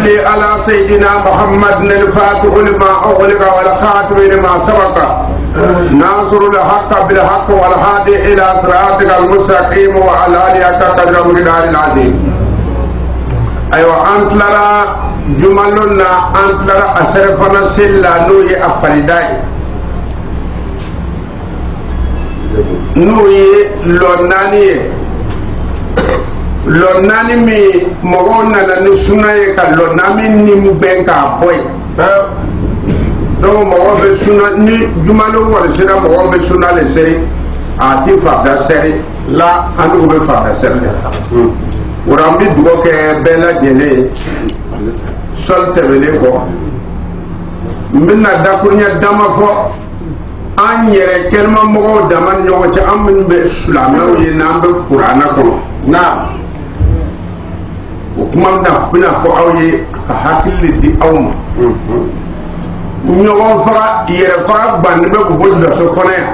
صل على سيدنا محمد الفاتح لما أغلق والخاتم لما سبق ناصر الحق بالحق والهادي إلى صراطك المستقيم وعلى آله قدر مقدار العظيم. أيوة أنت لرا جملنا أنت لرا أسرفنا سلا نوي أفريداي نوي لوناني مي مغونا نسونا يكا لونامي نمبنكا بوي donc mɔgɔ bɛ suna ni jumalo wali sera mɔgɔ bɛ suna le seri a ti farida seri la an dun bɛ farida seri o la an bɛ dugawu kɛ bɛɛ lajɛlen sɔli tɛmɛnen kɔ n bɛna dakuruɲɛ dama fɔ an yɛrɛ kɛnɛma mɔgɔw dama ni ɲɔgɔn cɛ an minnu bɛ silamɛw ye n'an bɛ kuranɛ kɔnɔ na o kuma bɛna fɔ aw ye ka hakili di aw ma. ɲɔgɔn faga yɛrɛ faga bannen bɛ k'u bɔ laso kɔnɔ yan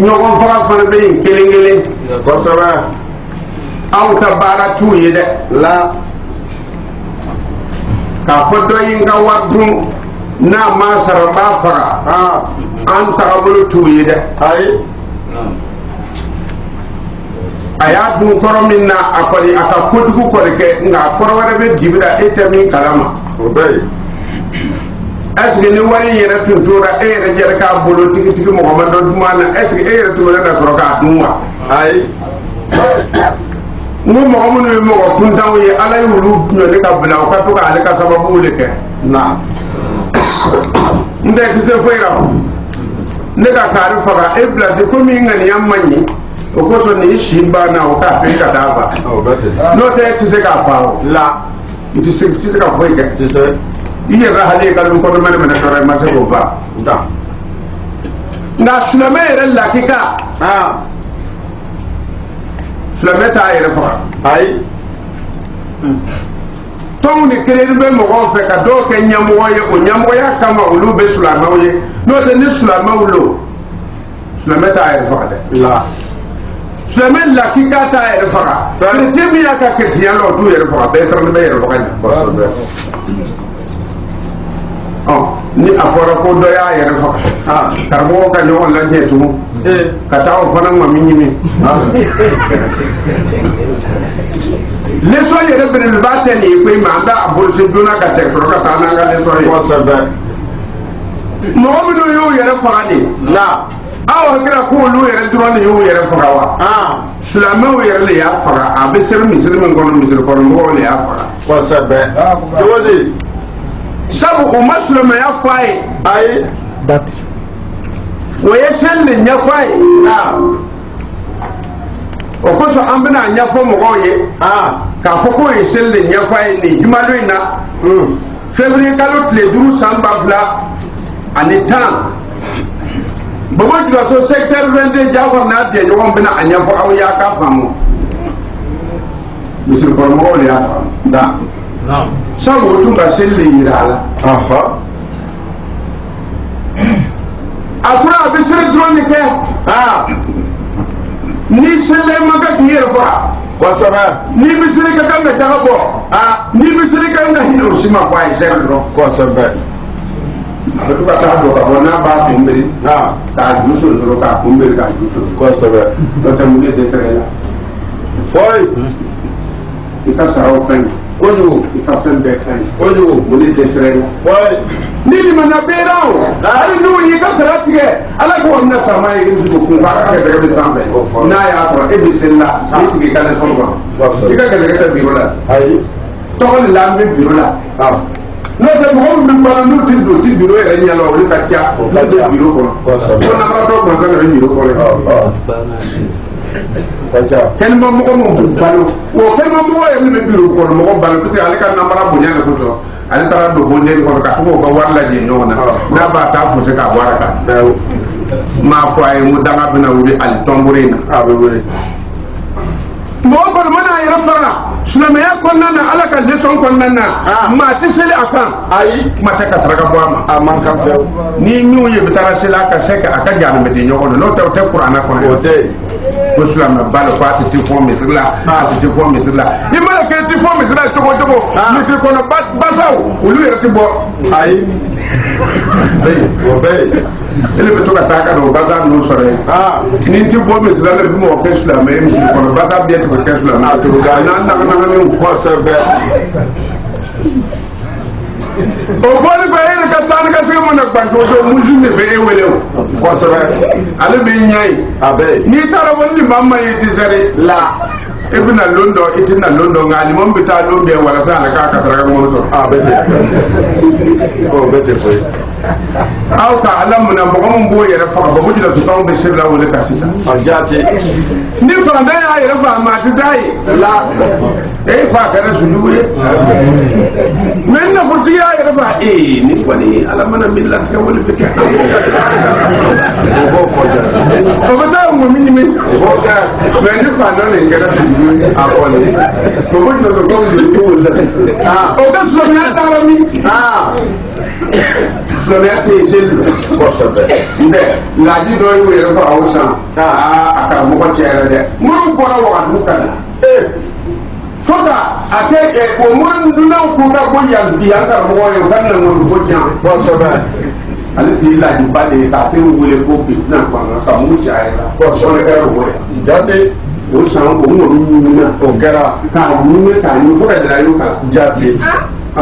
ɲɔgɔn faga fana bɛ yen kelen kelen kosɛbɛ anw ka baara t'u ye dɛ la k'a fɔ dɔ ye n ka wari dun n'a ma sara n b'a faga an tagabolo t'u ye dɛ ayi a y'a dun kɔrɔ min na a kɔni a ka kojugu kɔni kɛ nka kɔrɔ wɛrɛ bɛ dibira e tɛ min kalama o bɛ yen est-ce que ni wari yɛrɛ tun tora e yɛrɛ jɛra k'a bolo tigitigi mɔgɔ ma dɔ duman na est-ce que e yɛrɛ tun bɛ na sɔrɔ k'a dun wa ayi n ko mɔgɔ minnu ye mɔgɔ kuntanw ye ala y'olu ɲɔni ka bila u ka to k'ale ka sababuw de kɛ na n tɛ tɛ se foyi la ne ka kaari faga e bila ten komi ŋaniya ma ɲi o kosɔn ni si banna o k'a to i ka taa ban n'o tɛ e tɛ se k'a fa o la i tɛ se ka foyi kɛ i yɛrɛ hali ye kalon kɔnɔ mɛnɛ mɛnɛ tɔɔrɔ i ma se k'o fa nka silamɛ yɛrɛ lakika silamɛ t'a yɛrɛ faga ayi tɔnw ni kereni bɛ mɔgɔw fɛ ka dɔw kɛ ɲɛmɔgɔ ye o ɲɛmɔgɔya kama olu bɛ silamɛw ye n'o tɛ ni silamɛw lo silamɛ t'a yɛrɛ faga dɛ la silamɛ lakika t'a yɛrɛ faga kerecɛn min y'a ka kerecɛnya la o t'u yɛrɛ faga bɛɛ fana bɛ yɛrɛ faga ɲɛ kosɛbɛ ni a fɔra ko dɔ y'a yɛrɛ faga karamɔgɔ ka ɲɔgɔn lajɛ tugun ka taa o fana ŋɔmi ɲimi leçon yɛrɛ belebeleba tɛ nin ye koyi mais an b'a bolosi joona ka tɛmɛ sɔrɔ ka taa n'an ka leçon ye kosɛbɛ mɔgɔ minnu y'u yɛrɛ faga de la aw hakilila ko olu yɛrɛ dɔrɔn de y'u yɛrɛ faga wa silamɛw yɛrɛ de y'a faga a bɛ seri misiri min kɔnɔ misiri kɔnɔ mɔgɔw de y'a faga kosɛbɛ cogo di sabu o ma silamɛya fɔ a ye ayi o ye seli de ɲɛfɔ a ye o kosɔn an bɛna ɲɛfɔ mɔgɔw ye k'a fɔ k'o ye seli de ɲɛfɔ a ye nin jumadon in na février kalo tile 5 san 2010 Baba Julaso secteur 22 Jafar n'a diɲɛ ɲɔgɔn bɛna a ɲɛfɔ aw y'a ka faamu misiri kɔnɔmɔgɔw de y'a faamu nka sabu o tun ka seli de yira a la a tora a bɛ seli dɔrɔn de kɛ ni seli ma kɛ k'i yɛrɛ faga kosɛbɛ ni bɛ seli ka kan ka jaga bɔ ni bɛ seli ka kan ka hinɛ o si ma fɔ a ye seli dɔrɔn kosɛbɛ a bɛ to ka taa don ka bɔ n'a b'a kunbiri k'a ju soli dɔrɔn k'a kunbiri k'a ju soli kosɛbɛ n'o tɛ mun de dɛsɛra la foyi i ka saraw ka ɲi kojugu i ka fɛn bɛɛ ka ɲi kojugu mun de dɛsɛra la foyi ni limana bɛɛra o hali n'u y'i ka sara tigɛ ala k'o minɛ sama ye i bɛ kun k'a ka gɛlɛgɛ bɛ sanfɛ n'a y'a sɔrɔ e bɛ seli la i tigi i ka leçon kɔnɔ i ka gɛlɛgɛ tɛ biro la ayi tɔgɔ de la an bɛ biro la n'o tɛ mɔgɔ min bɛ balo n'u tɛ don ti biro yɛrɛ ɲɛ la olu ka ca u ka don biro kɔnɔ ko nafaratɔ kɔnɔ ka bɛ biro kɔnɔ kɛnɛma mɔgɔ min bɛ balo o kɛnɛma mɔgɔ yɛrɛ bɛ biro kɔnɔ mɔgɔ balo parce que ale ka namara bonya de kosɔn ale taara don bondeni kɔnɔ ka to k'o ka wari lajɛ ɲɔgɔn na n'a b'a taa fosi k'a wari kan m'a fɔ a ye n ko danga bɛna wuli ali tɔnburu in na a bɛ wuli mɔgɔ kɔni mana a yɛrɛ faga silamɛya kɔnɔna na ala ka leçon kɔnɔna na maa tɛ seli a kan ayi kuma tɛ ka saraka bɔ a ma a man kan fɛwu ni min ye bɛ taara seli a ka se a ka ɲaamɛ di ɲɔgɔn na n'o tɛ o tɛ kuranɛ kɔnɔ o tɛ ko silamɛ ba lo ko a tɛ fɔ misiri la a tɛ fɔ misiri la i mana kɛ i tɛ fɔ misiri la cogo o cogo misiri kɔnɔ basaw olu yɛrɛ tɛ bɔ ayi o bɛ yen ele bɛ to ka taa ka na o basa ninnu sɔrɔ yen ni n tɛ bɔ misiri la ne bɛ mɔgɔ kɛ silamɛ ye misiri kɔnɔ basa bɛɛ tɛ kɛ silamɛ a turu ka n'an nagamin kosɛbɛ o bɔli ko e ka taa ni ka se mana gbanto o musu de bɛ e wele o kosɛbɛ ale bɛ ɲɛ ye a bɛ n'i taara wali ni maa ma ye ti sɛri la e bɛ na lon dɔ i tɛ na lon dɔ nka alimami bɛ taa lon bɛɛ walasa a na k'a ka saraka ŋɔnɔ sɔrɔ a bɛ ten o bɛ ten koyi aw ka ala munna mɔgɔ min b'o yɛrɛ faga bɔ ko jila tutanw bɛ seri la wele ka sisan a jaate ni faantan y'a yɛrɛ faga maa tɛ taa ye la e fa kɛra sunjugu ye mais nafolotigi y'a yɛrɛ faga ni kɔni ala mana min latigɛ wele bɛ kɛ o b'o fɔ jaate o bɛ taa ŋo min ɲimi o b'o kɛ mais ni faantan nin kɛra sunjugu ye a kɔni o ko jila tutanw de bɛ wele la sisan o ka silamɛya taara min silamɛya tɛ yen seli kosɛbɛ nka laji dɔ y'o yɛrɛ faga o san a karamɔgɔ cɛ yɛrɛ dɛ minnu bɔra wagadu ka na fo ka a kɛ o minnu dunnaw k'u ka bɔ yan karamɔgɔ ye u ka na ŋɔni ko jan kosɛbɛ ale tɛ laji ba de ye k'a tɛ wele ko bitina kɔnɔ ka mugu cɛ a yɛrɛ la kosɛbɛ kɛra o ye jate o san o ŋɔni ɲinina o kɛra k'a ɲini k'a ɲini fo ka jira y'o kan jate a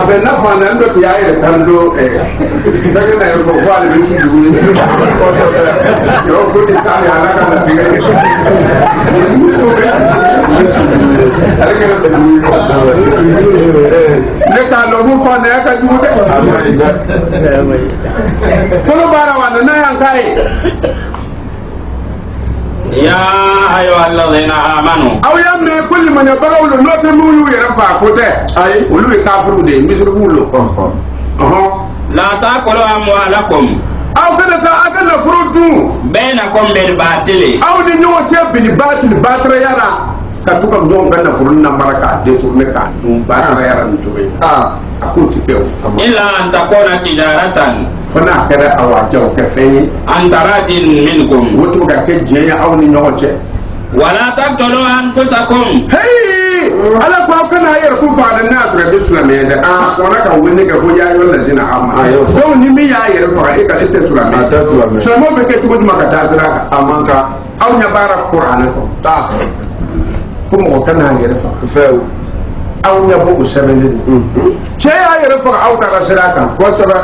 bɛ na fana an dɔ tɛ y'a yɛrɛ kan do fɛnkɛ na yɛrɛ fɔ ko ale bɛ sunjugu ye kosɛbɛ yɔrɔ ko ni k'ale ala ka latigɛ ye ale kɛra sunjugu ye kosɛbɛ ne t'a dɔn mun fana y'a ka jugu dɛ kolo baara wa nana yan k'a ye. يا أيها الذين آمنوا أو يا كل من يبغوا له تمولوا يرفع كوته أي ولو يكافروا ده مشركوا له لا تأكلوا أموالكم أو كذا أكل فرودو بينكم بالباطل أو نيوتي بالباطل يرى katuka ndo ngana furuna maraka de tourne ka dum ba ra yara njobe akun tikew illa an takuna tijaratan fana kare awajo ke feyi antaradin minkum wotu ga ke jeya awni nyoche wala taqtulu anfusakum hey ala ko kana yar ku fa da na tra bislamé da kona ka wonni ka ko ya yo lazina amma so ni mi ya yar fa e ka ite sulame so mo be ke tugo maka tasira amanka aw nya bara qur'an ko kuma kana yɛrɛ faga fɛw aw ɲɛ bɔ o sɛbɛnlen don cɛ y'a yɛrɛ faga aw ka sira kan kosɛbɛ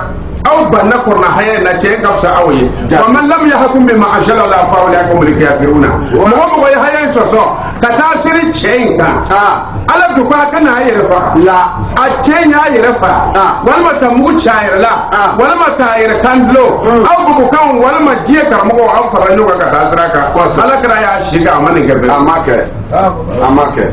aw banna kɔrɔna haya na cɛ ka fisa aw ye wa man lam yahkum bima anzala fa ulaiha humul kafiruna mɔgɔ ye haya in sɔsɔ ka taa siri cɛ in kan ala ko kana yɛrɛ faga la a cɛ y'a yɛrɛ faga walima ka mugu ci a yɛrɛ la walima k'a yɛrɛ kan dulo aw bugukan walima diɲɛ karamɔgɔ aw fara ɲɔgɔn kan ka taa sira kan ala kɛra y'a si kan a ma nin kɛ fɛ a ma kɛ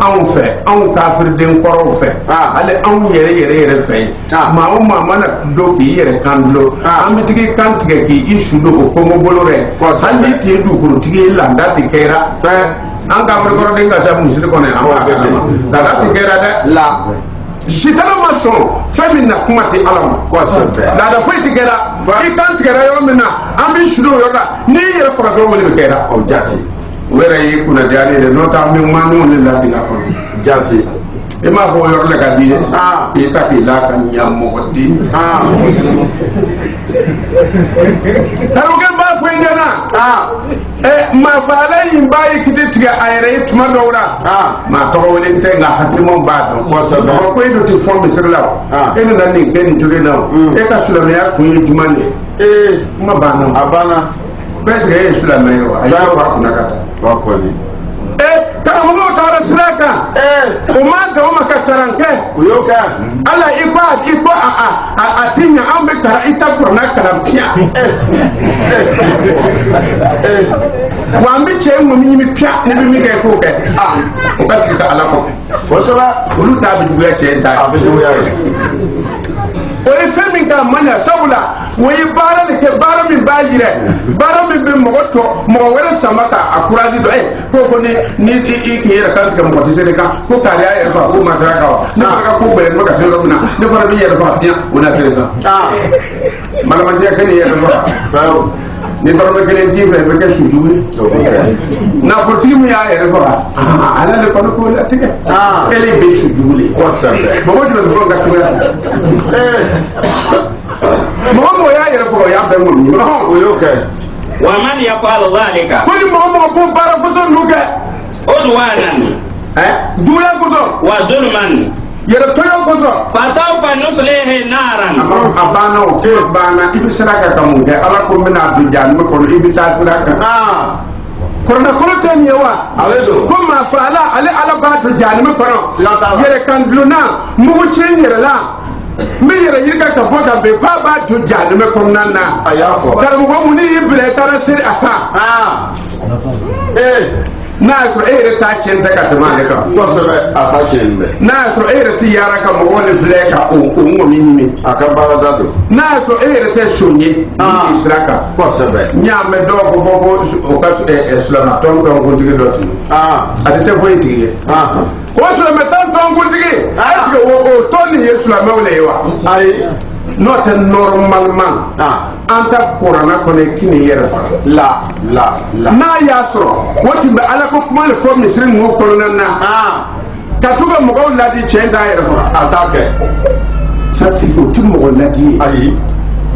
anw fɛ anw kafiriden kɔrɔw fɛ ale anw yɛrɛ fɛ maa o maa mana do k'i yɛrɛ kan dulo an bɛ tigi kan tigɛ k'i su do o kɔngɔ bolo dɛ hali ni t'i dugukolotigi ye landa ti kɛra an ka kɔrɔden ka se misiri kɔnɔ yan an b'a kɛ ten landa ti kɛra dɛ la sitana ma sɔn fɛn min na kuma tɛ ala ma kosɛbɛ laada foyi ti kɛra i kan tigɛra yɔrɔ min na an bɛ su do o yɔrɔ la n'i yɛrɛ faga dɔrɔn wele bɛ kɛra o jate o yɛrɛ y'i kunna diya ne de n'o tɛ an bɛ ŋmaninw de latigɛ a kɔnɔ jate i m'a fɔ o yɔrɔ la ka di ye k'i ta k'i la ka ɲa mɔgɔ di tarokɛ n b'a fɔ i ɲɛna maa fagala in b'a ye kiti tigɛ a yɛrɛ ye tuma dɔw la maa tɔgɔ wele tɛ nka hakilimaw b'a dɔn mɔgɔ ko e dun tɛ fɔ misiri la e nana nin kɛ nin cogo in na e ka silamɛya kun ye jumɛn de ye kuma banna a banna bɛɛ sigi e ye silamɛ ye wa a y'a fɔ a kunna ka taa karamɔgɔw taara sira kan o ma gan o ma ka kalan kɛ o y'o kɛ ala i ko a ti ɲɛ an bɛ kalan i ta kuranna kalan piya wa an bɛ cɛ ŋɔni ɲimi piya ne bɛ min kɛ k'o kɛ o ka sigi ka ala kɔ kosɛbɛ olu t'a bɛ juguya cɛ ta a bɛ juguya ye o ye fɛn min ka man ɲa sabula o ye baara de kɛ baara min b'a yɛrɛ baara min bɛ mɔgɔ wɛrɛ sama ka a kurazi dɔn ko ni i k'i yɛrɛ kan tigɛ mɔgɔ tɛ se de kan ko k'ale y'a yɛrɛ faga ko masaya kan wa ne fana ka ko bɛɛ ne bɛ ka se yɔrɔ min na ne fana bɛ yɛrɛ faga diɲɛ o na se de kan malamatiya kɛ nin yɛrɛ faga ni dɔrɔmɛ kelen d'i fɛ i bɛ kɛ sujugu ye nafolotigi min y'a yɛrɛ faga ale le kɔni k'o latigɛ ele bɛ sujugu le mɔgɔ jumɛn bɛ fɔ ka cogoya mɔgɔ mɔgɔ y'a yɛrɛ faga o y'a bɛɛ ŋɔni o y'o kɛ wa man yaf'al dhalika ko ni mɔgɔ mɔgɔ ko baara fɔsɔn ninnu kɛ udwanan juguya kosɔn wa zulman yɛrɛ tɔɲɔ kosɔn fasawfa nuslihi naran a banna o k'e banna i bɛ sira kan ka mun kɛ ala ko n bɛna don jahannama kɔnɔ i bɛ taa sira kan kɔrɔnɛkɔrɔ tɛ nin ye wa ko maa fa ale ala b'a don jahannama kɔnɔ yɛrɛ kan dulonna mugu tiɲɛ yɛrɛ la n bɛ yɛrɛ yirika ka bɔ ka bɛn k'a b'a don jahannama kɔnɔna na karamɔgɔ mun ni y'i bila i taara seri a kan n'a y'a sɔrɔ e yɛrɛ t'a tiɲɛ tɛ ka tɛmɛ ale kan kosɛbɛ a t'a tiɲɛ dɛ n'a y'a sɔrɔ e yɛrɛ tɛ yaara ka mɔgɔw ni filɛ ka o ŋɔmi ɲini a ka baarada don n'a y'a sɔrɔ e yɛrɛ tɛ son ye i sira kan kosɛbɛ n y'a mɛn dɔw ko fɔ ko o ka silamɛ tɔnkuntigi dɔ tun ale tɛ foyi tigi ye o silamɛ tɔnkuntigi est-ce que o tɔn nin ye silamɛw de ye wa ayi n'o tɛ normalement an ta kuranna kɔnɔ kini yɛrɛ faga n'a y'a sɔrɔ o tun bɛ ala ko kuma de fɔ misiri ninnu kɔnɔna na ka to ka mɔgɔw ladi cɛn t'a yɛrɛ faga a t'a kɛ satigi o tɛ mɔgɔ ladi ye ayi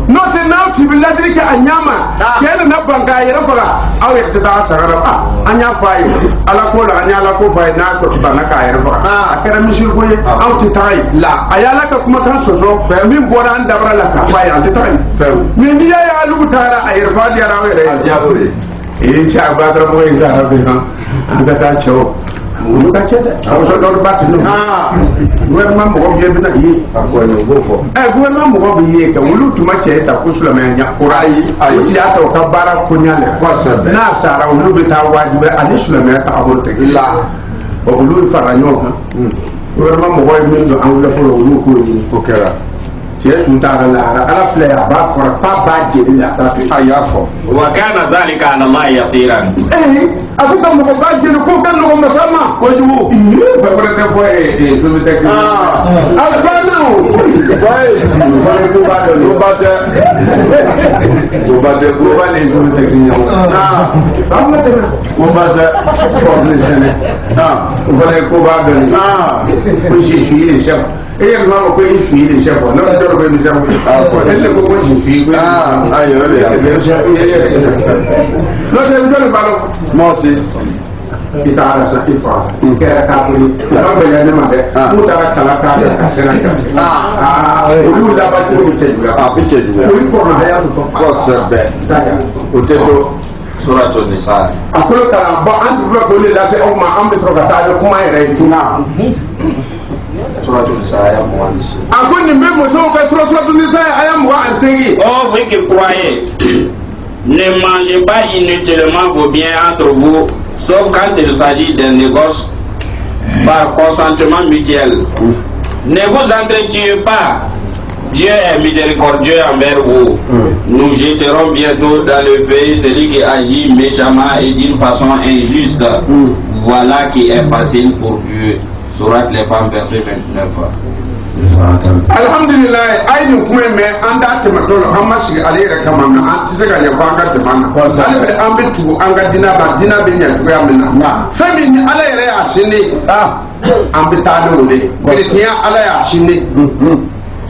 n'o tɛ n'aw tun bɛ ladili kɛ a ɲama cɛ nana ban k'a yɛrɛ faga aw yɛrɛ tɛ taa sagara an y'a fɔ a ye ala ko la an ye ala ko fɔ a ye n'a sɔrɔ banna k'a yɛrɛ faga a kɛra misiri ko ye aw tɛ taga yen a ye ala ka kumakan sɔsɔ min bɔra an dabara la k'a fɔ a ye an tɛ taga yen mais n'i y'a ye alugu taara a yɛrɛ faga diyara aw yɛrɛ ye a diyara o ye cɛ a ba dɔrɔn mɔgɔ in sara bɛ kan an ka taa cɛw olu ka cɛ dɛ awɔsɔ dɔw b'a tunu gouvernement mɔgɔ bɛ bɛna ye a ko o b'o fɔ gouvernement mɔgɔ bɛ ye ka olu tun ma cɛ ta ko silamɛya ɲa kura ayi o ti y'a ta o ka baara koɲa lɛ kosɛbɛ n'a sara olu bɛ taa wajibi ani silamɛya ta abo tɛ la olu fara ɲɔgɔn kan gouvernement mɔgɔ ye min don an wulila fɔlɔ olu k'o ɲini o kɛra cɛ sun t'a la lahara ala filɛ a b'a fɔra k'a b'a jeli la a t'a to yen a y'a fɔ wa kana dhalika ala allahi yasiran a ko ka mɔgɔ b'a jeli ko ka nɔgɔ masa ma kojugu fɛn wɛrɛ tɛ fɔ ye fɛn tɛ kɛ a banna o ko b'a dɔn o ba tɛ o ba tɛ ko ba ni fɛn tɛ kɛ ɲɔgɔn an ma tɛmɛ o ba tɛ problème sɛnɛ o fana ye ko b'a dɔn ko si de chef e yɛrɛ m'a fɔ ko e si de chef ne ma dɔn ko e ni chef e le ko ko si ko ayi o de ye chef n'o tɛ n jɔn b'a dɔn mɔsi i taara sa i fa i kɛra kafiri a ma bɛn ne ma dɛ n'u taara kala k'a fɛ ka sira kan olu laban cogo bɛ cɛ juguya a bɛ cɛ juguya olu kɔnɔ haya sɔrɔ kosɛbɛ o tɛ to suratul nisa a kolo kalan bɔn an tun filɛ k'o de lase aw ma an bɛ sɔrɔ ka taa ni kuma yɛrɛ ye tuna suratul nisa aya 26 a ko nin bɛ musow ka suratul nisa aya 28 oh vous qui croyez ne mangez pas inutilement vos biens entre vous sauf quand il s'agit d'un négoce par consentement mutuel. Ne vous entretuez pas. Dieu est miséricordieux envers vous. Nous jetterons bientôt dans le feu celui qui agit méchamment et d'une façon injuste. Voilà qui est facile pour Dieu. Sourate les femmes, verset 29. Alhamdulillah, ay ni kuma me an da ta mato an ma shiga alera kama na an tise ga yafa ka ta mana sai be an bi tu an ga dina ba dina be nya tu ya minna fami ni ala yere ya shine an bi ta do le kristiya ala ya shine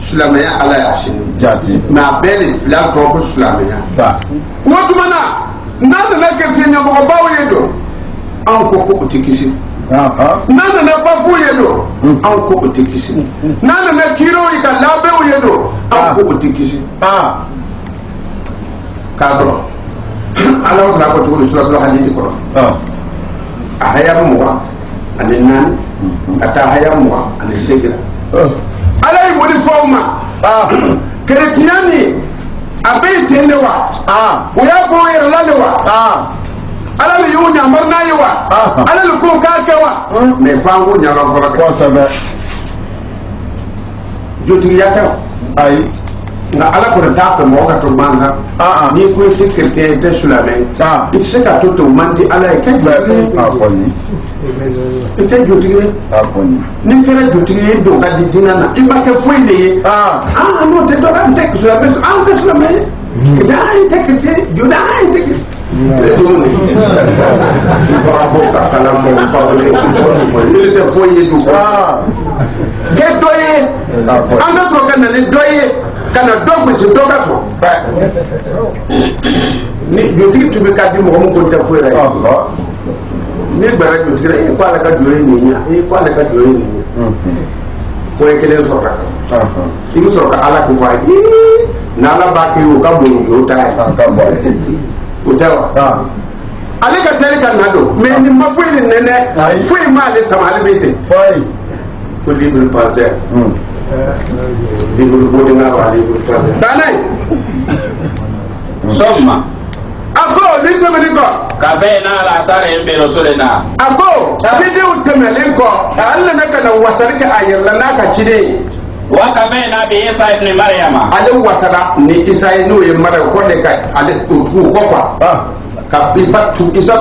silamaya ala ya shine jati na bele filan ko ko silamaya ta wato mana na da na kristiya mo ba wo yedo an ko ko tikisi nana na bafu ye do an ko o tikisi nana na kiro i ka labew ye do an ko o tikisi ka sɔrɔ ala ta ko tugu suratul hadid ko a haya mu wa ani nan ata haya mu wa ani segira ala yi modi fawma kretiani abe tende wa o ya bo yera la wa ala le y'o ɲamar n'a ye wa ala le ko k'a kɛ wa mais f'an ko ɲaga fɔlɔ kosɛbɛ jotigiya tɛ ayi nka ala kɔni t'a fɛ mɔgɔ ka to man kan n'i ko i tɛ chrétien i tɛ silamɛ i tɛ se ka to ten o man di ala ye kɛ jotigi ye i tɛ jotigi ye n'i kɛra jotigi ye don ka di diinɛ na i ma kɛ foyi de ye n'o tɛ dɔ an tɛ silamɛ an tɛ silamɛ ye dai tekete judai tekete bravo kakala mo fawle ko il te foye du ke doye anga so kana ni doye kana dogo si doga so ni jotigi tumi ka di mo ko te foye Allah ni gbara jotigi e ko ala ka doye ni nya e ko ala ka doye ni ko e kelen so ka ibu so ka ala ko fa na ala ba ki o ka bo yo ta ka bo utawa ale ka teri kan nado mais ni ma foyi ni nene foyi ma ale sama ale bete foyi ko libre penser libre bodinga wa libre penser tanay somma ako ni temeli ko ka fe na la sare en be rasulina ako video temeli ko alla na kana wasarika ayalla na ka cide wa ka fe na bi isa ibn maryama ale wasara ni isa no ye mara ko de ka ale ko kwa ka isa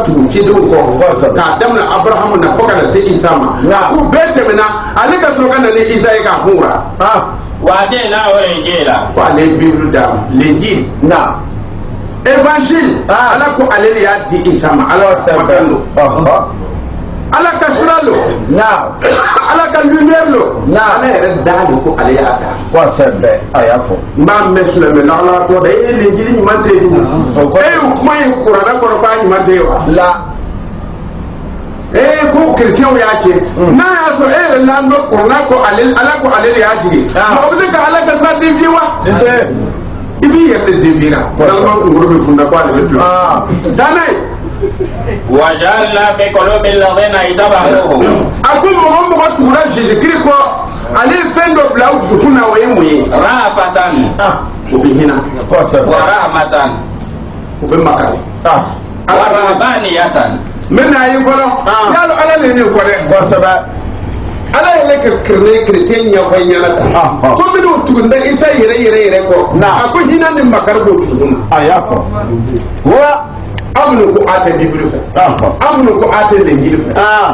tu cide ko ka damna abraham na foka da sai isa ma ku bete mena ale ka to kana ni isa ka hura wa je na wala injila wa le bible da l'injil na évangile ala ko ale ya di isa ma ala sabalo ala ka siralo na ala ka lumière lo na ala yɛrɛ dali ko ale y'a da ko sɛbɛ a y'a fɔ n b'a mɛn silamɛ la ala tɔ da e l'injili ɲuman tɛ yen e y'o kuma in kuranɛ kɔrɔ k'a ɲuman tɛ yen wa la ko chrétienw y'a kɛ n'a y'a sɔrɔ e yɛrɛ la dɔ kuranɛ ko ala ko ale de y'a jigi mɔgɔ bɛ se ka ala ka sira dévier wa i b'i yɛrɛ de dévier la walima kunkolo bɛ funda ko ale bɛ tulo danna ye wajalna fi qulubi alladhina itabahu akul muhammad tura jésus christ ko ali fendo bla usukuna wa yemwe rafatan ubihina wa rahmatan ubimakari wa rabaniyatan mena yi folo yalo ala le ni ko de ko saba ala ele ke krene chrétien nya fa nyala ta ko bidu tugunda isa yere ko na ko hina ni makar do tugunda ayafo wa amnu ko ate bible fe amnu ko ate l'injil fe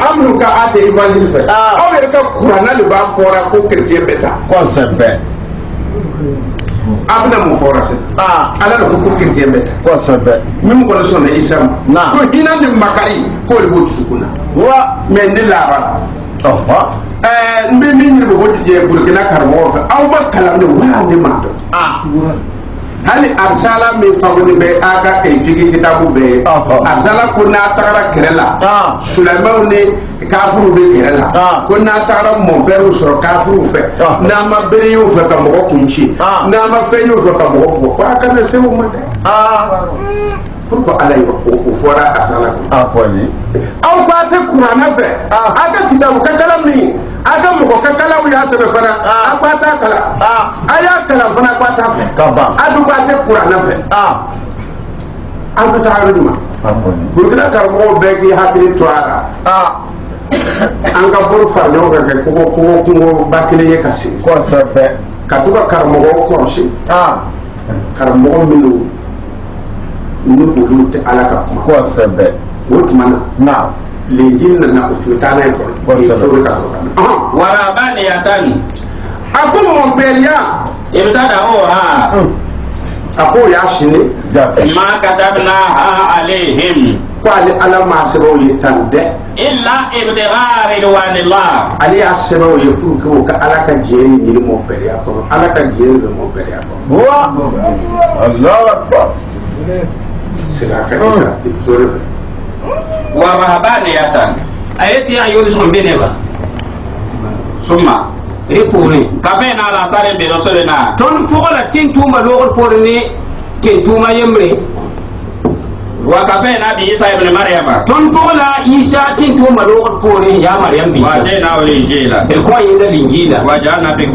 amnu ka ate évangile fe awere ka qur'ana le ba fora ko chrétien beta ko sebe abna mu fora se ala ko chrétien beta ko sebe mim ko so na isam ko hina ni makari ko le botu sukuna wa men ni laba mbe min ni bo je burkina karmo fe aw ba kala ne wa ni ma do hali arsala min fagoni be aga kay figi kitabu be arsala ko na tagara kerela sulaiman ni kafuru be kerela ko na tagara mon père sur kafuru fe na ma bere yo fe ka mo kunchi na ma fe yo fe ka mo ko aka na se o mate pourquoi ala yo o fora arsala ko ni aw ba te qur'ana fe aga kitabu kakala mi aga mo kakala ya se be fana akwata kala aya kala fana kwata fe kaba adu kwata qur'ana fe adu ta'aruduma burkina karmo be gi hakili toara anga bor farno ga ko bakile ye kasi ko sabe katuka karmo ko roshi karmo minu ni bulu te ala ka ko sabe wotmana na l'injil na ututana ifo ko ka warabani yatani akum monpelia ibtada ako ya shine ma katabna alaihim qali ala ma sabo yitande illa ibtigha ridwanillah ali asabo yitu ko ka ala ka jeri ni monpelia ko ala ka jeri ni monpelia ko wa Allahu akbar sira ka sura wa rahabaniyatan ayati ayul sun beneba summa ripuri kafena la sare be rasulina ton fogola tintuma logol porni tintuma yemre wa kafena bi isa ibn maryama ton fogola isa tintuma logol porni ya maryam bi wa jena wal injila el ko yinda injila wa jana fi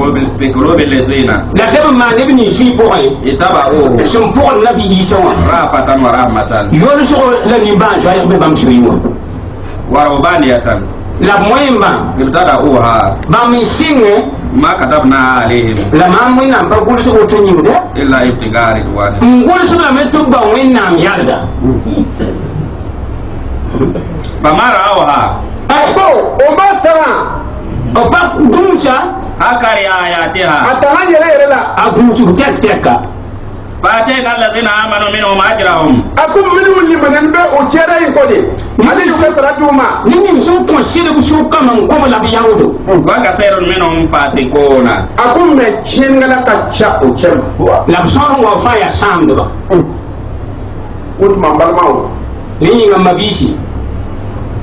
qulubi lazina la tabma ibn shi poy itaba'u shum pon nabi isa wa rafatan wa rahmatan yolu so la ni ban jaya be bam shiriwa wa rabaniyatan la moyemba ibtada uha ba min singe ma katabna alaihim la ma mun nan pa gulu so to nyimde illa ibtigari wani ngul so la metu ba winnam yalda ba mara awha ako o batara o ba dumsha akari ayatiha atana yele la agusu tekka فاتينا الذين امنوا منهم اجرهم akum minu ni manan be o chere yi ko de ali se saratuma ni sun ko shire bu su kam ko la bi yawdo wa kasirun minhum fasiquna akum me chingala ka cha o chem la son wa fa ya samdo ba ut mambalmawo ni ngam mabisi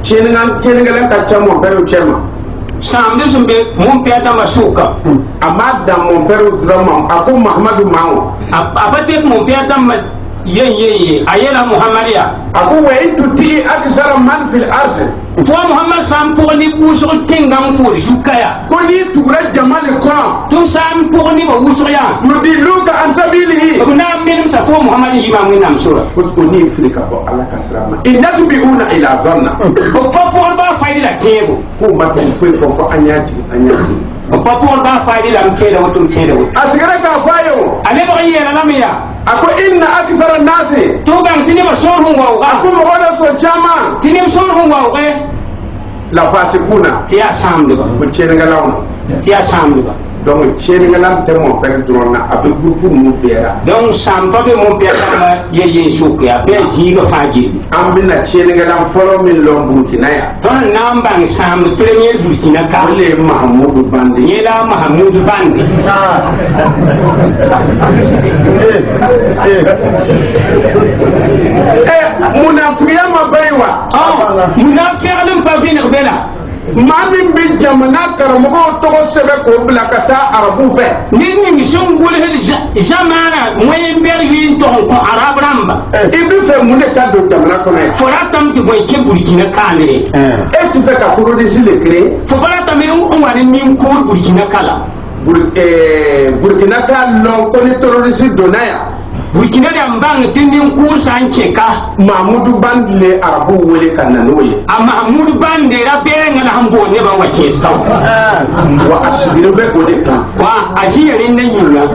chingala ka cha mo be o chema samdo sumbe mon peda masuka amada mon peru drama akum Muhammadu mawo abate mon peda ma ye ayela muhammadiya aku wa tuti aksara man fil ard fo muhammad sam pour ni buso tingam pour jukaya ko ni tura jamal ko tout sam pour ni buso ya yudiluka an sabilihi kuna min sa fo muhammad imam ni nam sura ko ni frika ko ala kasrama innatu biuna ila zanna ko pour ba fayda tebo ko matan fo anyaji o pour ba fayda am tede wotum tede wo asgara ka fayo ale ba yela lamia ako inna aksara nasi to ban tini ma sor hun wa ako mo wala so chama tini sor hun wa la fasikuna tiya samde ba ko chenengalaw tiya samde ba donc chenengalam te mo per drona abe groupe mu bera donc sam pa be mo pera ye shukia be jiga faji ambina chenengalam folo min lombuti naya ton nambang sam premier burkina ka le mahmoud bandi yela mahmoud bandi munafiya mabaiwa munafiqan pa bin bela mamin bi jamana karamogo togo sebe ko bila kata arabu fe ni sun gole hel jamana moyen ber yin to ko arab ramba ibi fe munde ka do jamana ko ne fora tam ti boy ke burkina kale e tu fe ka toro de sile kre fo bara tam on wani min ko burkina kala burkina ka lon ko ni terroriste donaya burkina da mbang tindin ku sanke ka mahmudu bandle arabu wele kananoye mahmudu bande ra bere ngala hambo ne ba wace sta wa asbiru be ko de kan wa ashiyare nan yiwa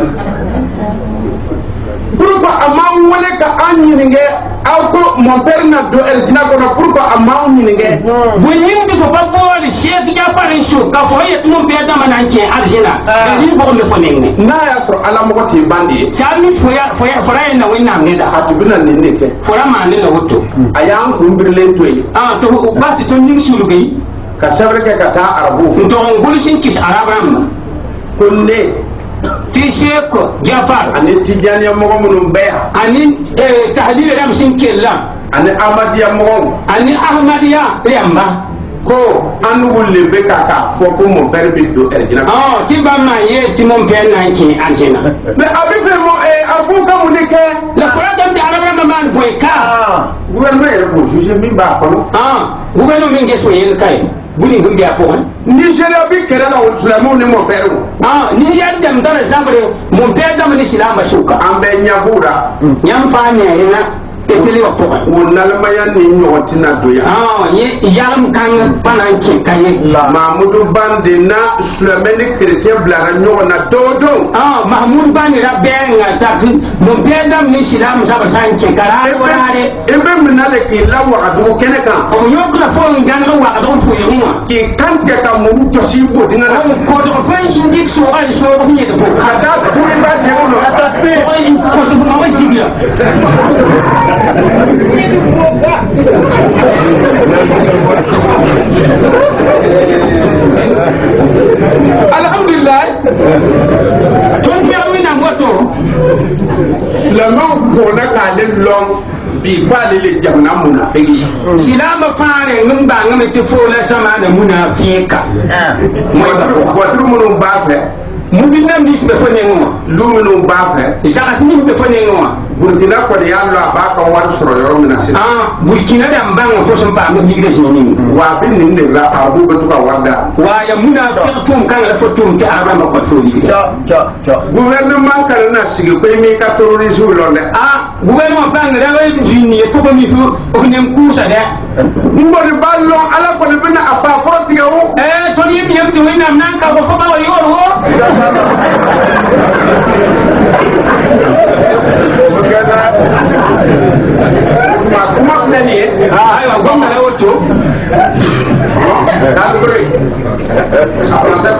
pourquoi ama wele ka anyinge ako mon père na do el dina ko pourquoi ama anyinge buyin to pa bol chef ja farin sho ka fo yet mon père da mananke aljina ni bo me fo nenge na ya so ala mo ti bandi chami fora na wina ne da atibina ne ne ke fora ma ne na woto ayan kumbirle toy to ba ti to ning sulugai ka sabre ke kata arabu to ngul sin kis arabram kunne ti sheko jafar ani tijani mo mun beya ani tahdil ram sin kella ani amadiya mo ani ahmadiya yamba ko anu wulle be ka fo ko mon père bi do ergina ti ba ma ye ti mon père na ki arjina mais abi fe mo abu ka mu ne ke la fora dam ti arabram man boy ka gouvernement ko juge mi ba ko gouvernement min geso yel kai buli ngum biya ko Nigeria bi kera la islamu ni mon père Nigeria dem dara zambre mon père dam ni islam suka ambe nyabuda nyam fa ne ina eteli wa poka wonal mayan ni nyotina doya ye yalam kan panan ki kaye mahmudu bande na islameni chrétien blara nyona dodo mahmud bande ra benga tak mon père dam ni islam saba san ki karare warare embe minale ki la wa do keneka o yokra fo nganga wa do fo yuma ki kante ka mu josi bodina na ko do fa indik so ay so ko ni de ko kata tuiba de uno ko so ma wa sibia alhamdulillah ton fi amina moto Sulaiman ko na ka le long bi pa le jamna munafiki silama fare ngum ba ngam ti fo la sama na munafika voiture munum ba fe mubina mis be fo nengo luminu ba fe isa asini be fo nengo burkina ko de yalla ba ka war soro yoro mina sis burkina da mbang fo som pa ngi de ni wa bin nin de la abu ba tuka warda wa ya munafik tum kan la fo tum ti araba ko fo li gouvernement kan na sigi ko mi ka terrorisme londe gouvernement bang da way jini fo ko mi fo o nem kusa de mbodi ballo ala ko le bina afa frotiga o to ni mi yamti wina nan ka fo ba wa yoro kuma filɛ nin ye ayiwa ko mɛlɛ o to daa dugure a fana tɛ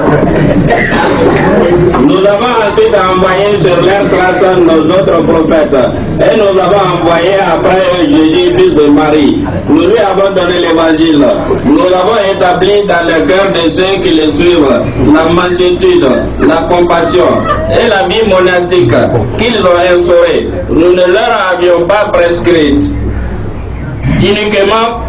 avons ensuite envoyé sur leur trace nos autres prophètes. Et nous avons envoyé après eux Jésus, fils de Marie. Nous lui avons donné l'évangile. Nous avons établi dans le cœur de ceux qui le suivent la mansuétude, la compassion et la vie monastique qu'ils ont instaurée. Nous ne leur avions pas prescrite, uniquement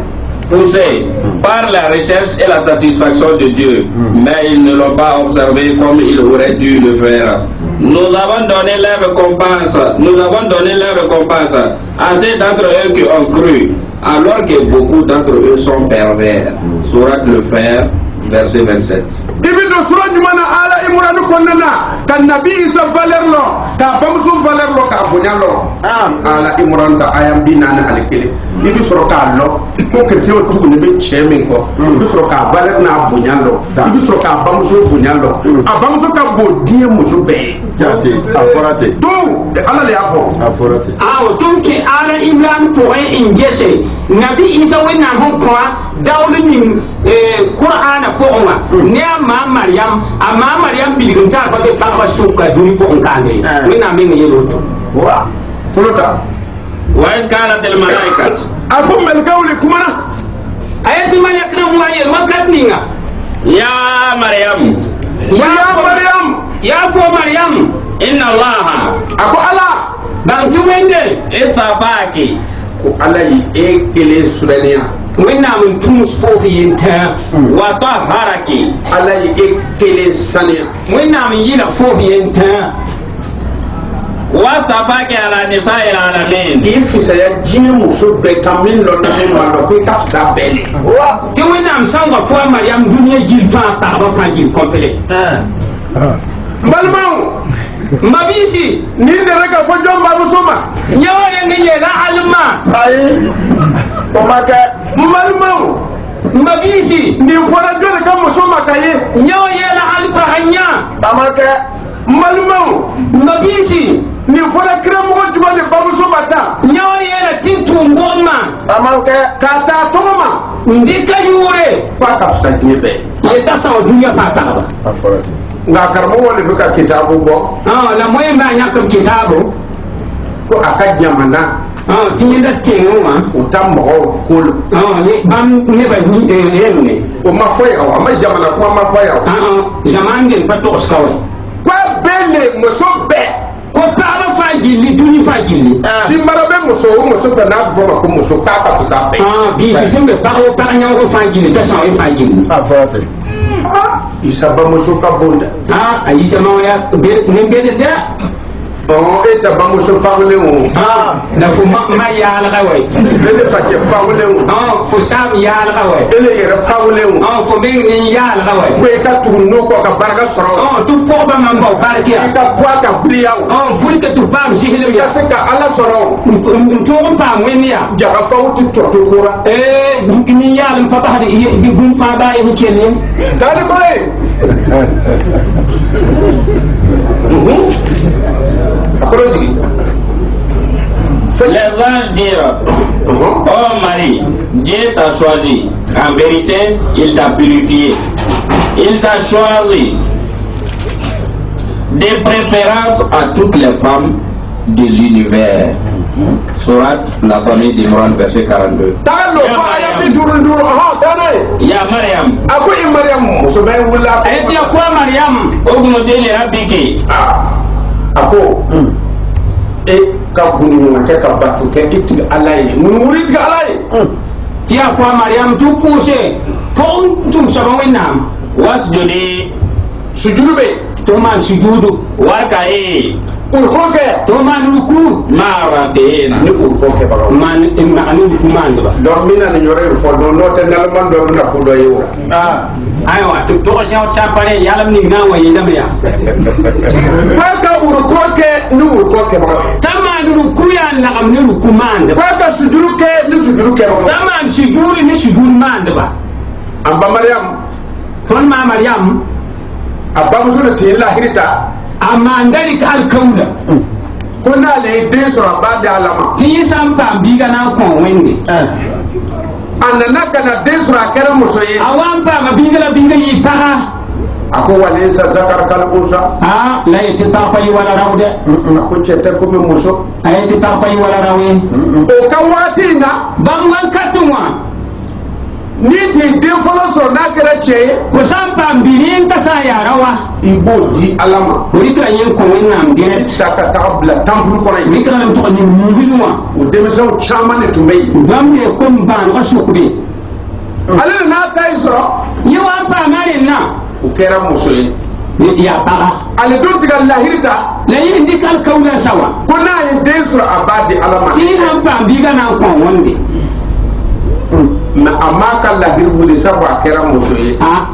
poussés par la recherche et la satisfaction de Dieu, mais ils ne l'ont pas observé comme ils auraient dû le faire. Nous avons donné leur récompense, à ceux d'entre eux qui ont cru, alors que beaucoup d'entre eux sont pervers. Sourate le Frère, verset 27. Ibn Surah Jumana ala Imran konnana kan Nabi Isa valerlo ka bamsu valerlo ka bonyalo ala Imran da ayam binana alkele ibi soro ka lo ko ke teo tugu ne be cheme ko ibi soro ka valer na bonyalo ibi soro ka bamsu bonyalo abamsu ka bodie musu be jati aforate do ala le afo aforate donc ala Imran pourrait ingese Nabi Isa wena hon kwa dawlu ni Qur'ana pogma ne ma Maryam bilgin ta fa ta fa suka duri po nkande wena min yelo to wa fulota wa in kanat al malaikat akum al qawli kumana ayati man yakna wa yel wakat ninga ya Maryam ya ko Maryam inna allaha ako ala bantu wende istafaki ko ala yi ekele sulaniya wena mun tumus fofi yenta wa tahharaki ala yi ekele saniya wena mun yila fofi yenta wa stafaki ala nisa'il alamin ki fisaya jiye muso bɛɛ ka min lɔ ne ma lɔ ko i ka fisa bɛɛ le te wena mun sanga fo Maryam dunya jil fa ta ba fa jil complet n balimaw mabisi ni nana ka fɔ jɔn bamuso ma nyawale ngi yela alma ayi o ma kɛ n balimaw mabisi nin fɔra jɔn de ka muso ma ka ye nyaw yela alfa hanya a ma kɛ n balimaw mabisi nin fɔra kiramɔgɔ jumɛn de bamuso ma ta nyaw yela tintumbo ma a ma kɛ k'a ta tɔgɔ ma ndi kayure k'a ka fisa diɲɛ bɛɛ ye ta sa dunya fa ta ba aforate nka karamɔgɔ de bɛ ka kitabu bɔ la moye ba nya kam kitabu ko a ka jamana tinyenda tengo ma o ta mɔgɔw kolo ne bam ne ba ni ne o ma fɔ yan a ma jamana kuma ma fɔ yan zaman den patos kawai ko bɛɛ le muso bɛɛ ko paala fa jilli duni fa jilli si mara bɛ muso o muso fɛ n'a bɛ fɔ ma ko muso k'a ka fisa bɛɛ bi si sembe pago pa nyango fa jilli ta sa fa jilli aforate isa bamuso ka bon dɛ ayisa ma ya ne bede da e tɛ bamuso famulen o la fo ma ya la kawai e ne fakɛ famulen o fo sam ya la kawai e ne yɛrɛ famulen o fo ben ni ya la kawai ko i ka tugu n'o kɔ ka barika sɔrɔ tu ko ba man ba barkiya i ka bɔ a ka biliya o pour que tu pam si i ka se ka ala sɔrɔ to pa wenia jaga faw ti tɔto kora ni ya lam papa hadi di gum fa ba e kelen dali boy akoro jigi les anges dirent oh Marie, Dieu t'a choisi, en vérité il t'a purifié, il t'a choisi de préférence à toutes les femmes de l'univers. Sourate la famille d'Imran, verset 42. Talo fa aya bi durunduru tane Ya Maryam, ako i Maryam muso bɛ wula ayati ko Maryam ugnuti li rabbiki. ako e ka gunu kɛ ka batu kɛ i tigi ala ye munumunu tigi ala ye tiya ko Maryam tu pousse ko tum sama wenam wasjudi sujudu bɛ to man sujudu warka'i urko kɛ to man ruku ma'ratina ni urko kɛ bagaw man anu ruku man ba donc min na ni yɔrɔ in fɔ don n'o tɛ nalaman dɔ bɛna ko dɔ ye o aywa to sha chapare yalam ni na wa yidam ya ko ka urko kɛ ni urko kɛ bagaw taman ruku ya na am ni ruku man ko ka sujudu kɛ ni sujudu kɛ bagaw taman sujudu ni sujudu man ba an ba Maryam ton ma Maryam a bamuso de tɛ lahiri ta amma ndari ka alkaula ko n'ale ye den sɔrɔ a b'a di ala ma ti san pa biga na kon wende a nana ka na den sɔrɔ a kɛra muso ye awan pa ma biga la biga yi paha ako walaysa zakar kal unsa la yataqayi wala rawde ako chete ko be muso ayati taqayi wala rawi o kawati na bamman katuma ni ti den folo so na kera che ko sampa mbinin ta sa ya rawa ibo di alama ritra yen ko wonnam direct taka tabla tambul ko ray ritra lam to ni muhinwa o dem so chama ne tumay bambe ko ban asukube ale na tay so yiwa pa mare na o kera muso ya para ale do tiga lahirta la yin dikal kawla sawa ko na yin den so abadi alama ti han pa biga na ko wonde ma amma kan lahir wuli sabwa kera muso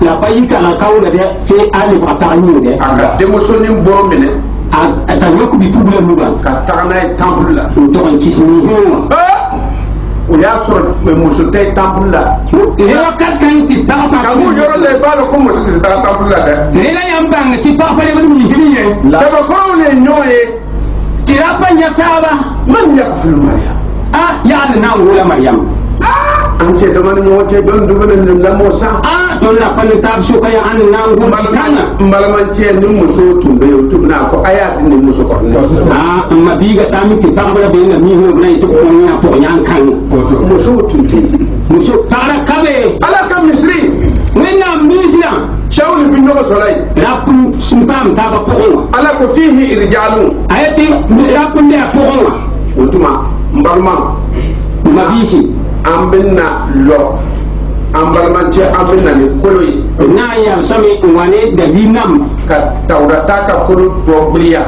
la bayi kala kawla de te ali ba ta ni de aga de muso ni bo mine ta yoku bi problem mu ba ka tagana tambul la to on kisni ho o ya soro muso tay tambul la e wakat kan ti ta fa ka mu yoro le balo ko muso ti ta tambul la de ne la yamba ti pa pa le mi hiriye ta ko ne nyoye ti rapa nyataba man yakful maryam ya na wala maryam an ce da man nyote don dubunin nan mosa don na kwani ta so kaya an na ngun tanga malaman ce ni muso tumbe yo tubna fo aya din ni muso ko amma biga sami ti tambara be na mi ho na to ko nya to nya kan muso tumte muso tara kabe ala kam misri wenna misra shawli bin no solay rapun simpam ta ba ko ala ko fihi irjalun ayati rapun de ko utuma mbalma mabisi ambinna lo ambalmance ambinna ni koloyi na ya sami wane da linam ka taurata ka kolo dobriya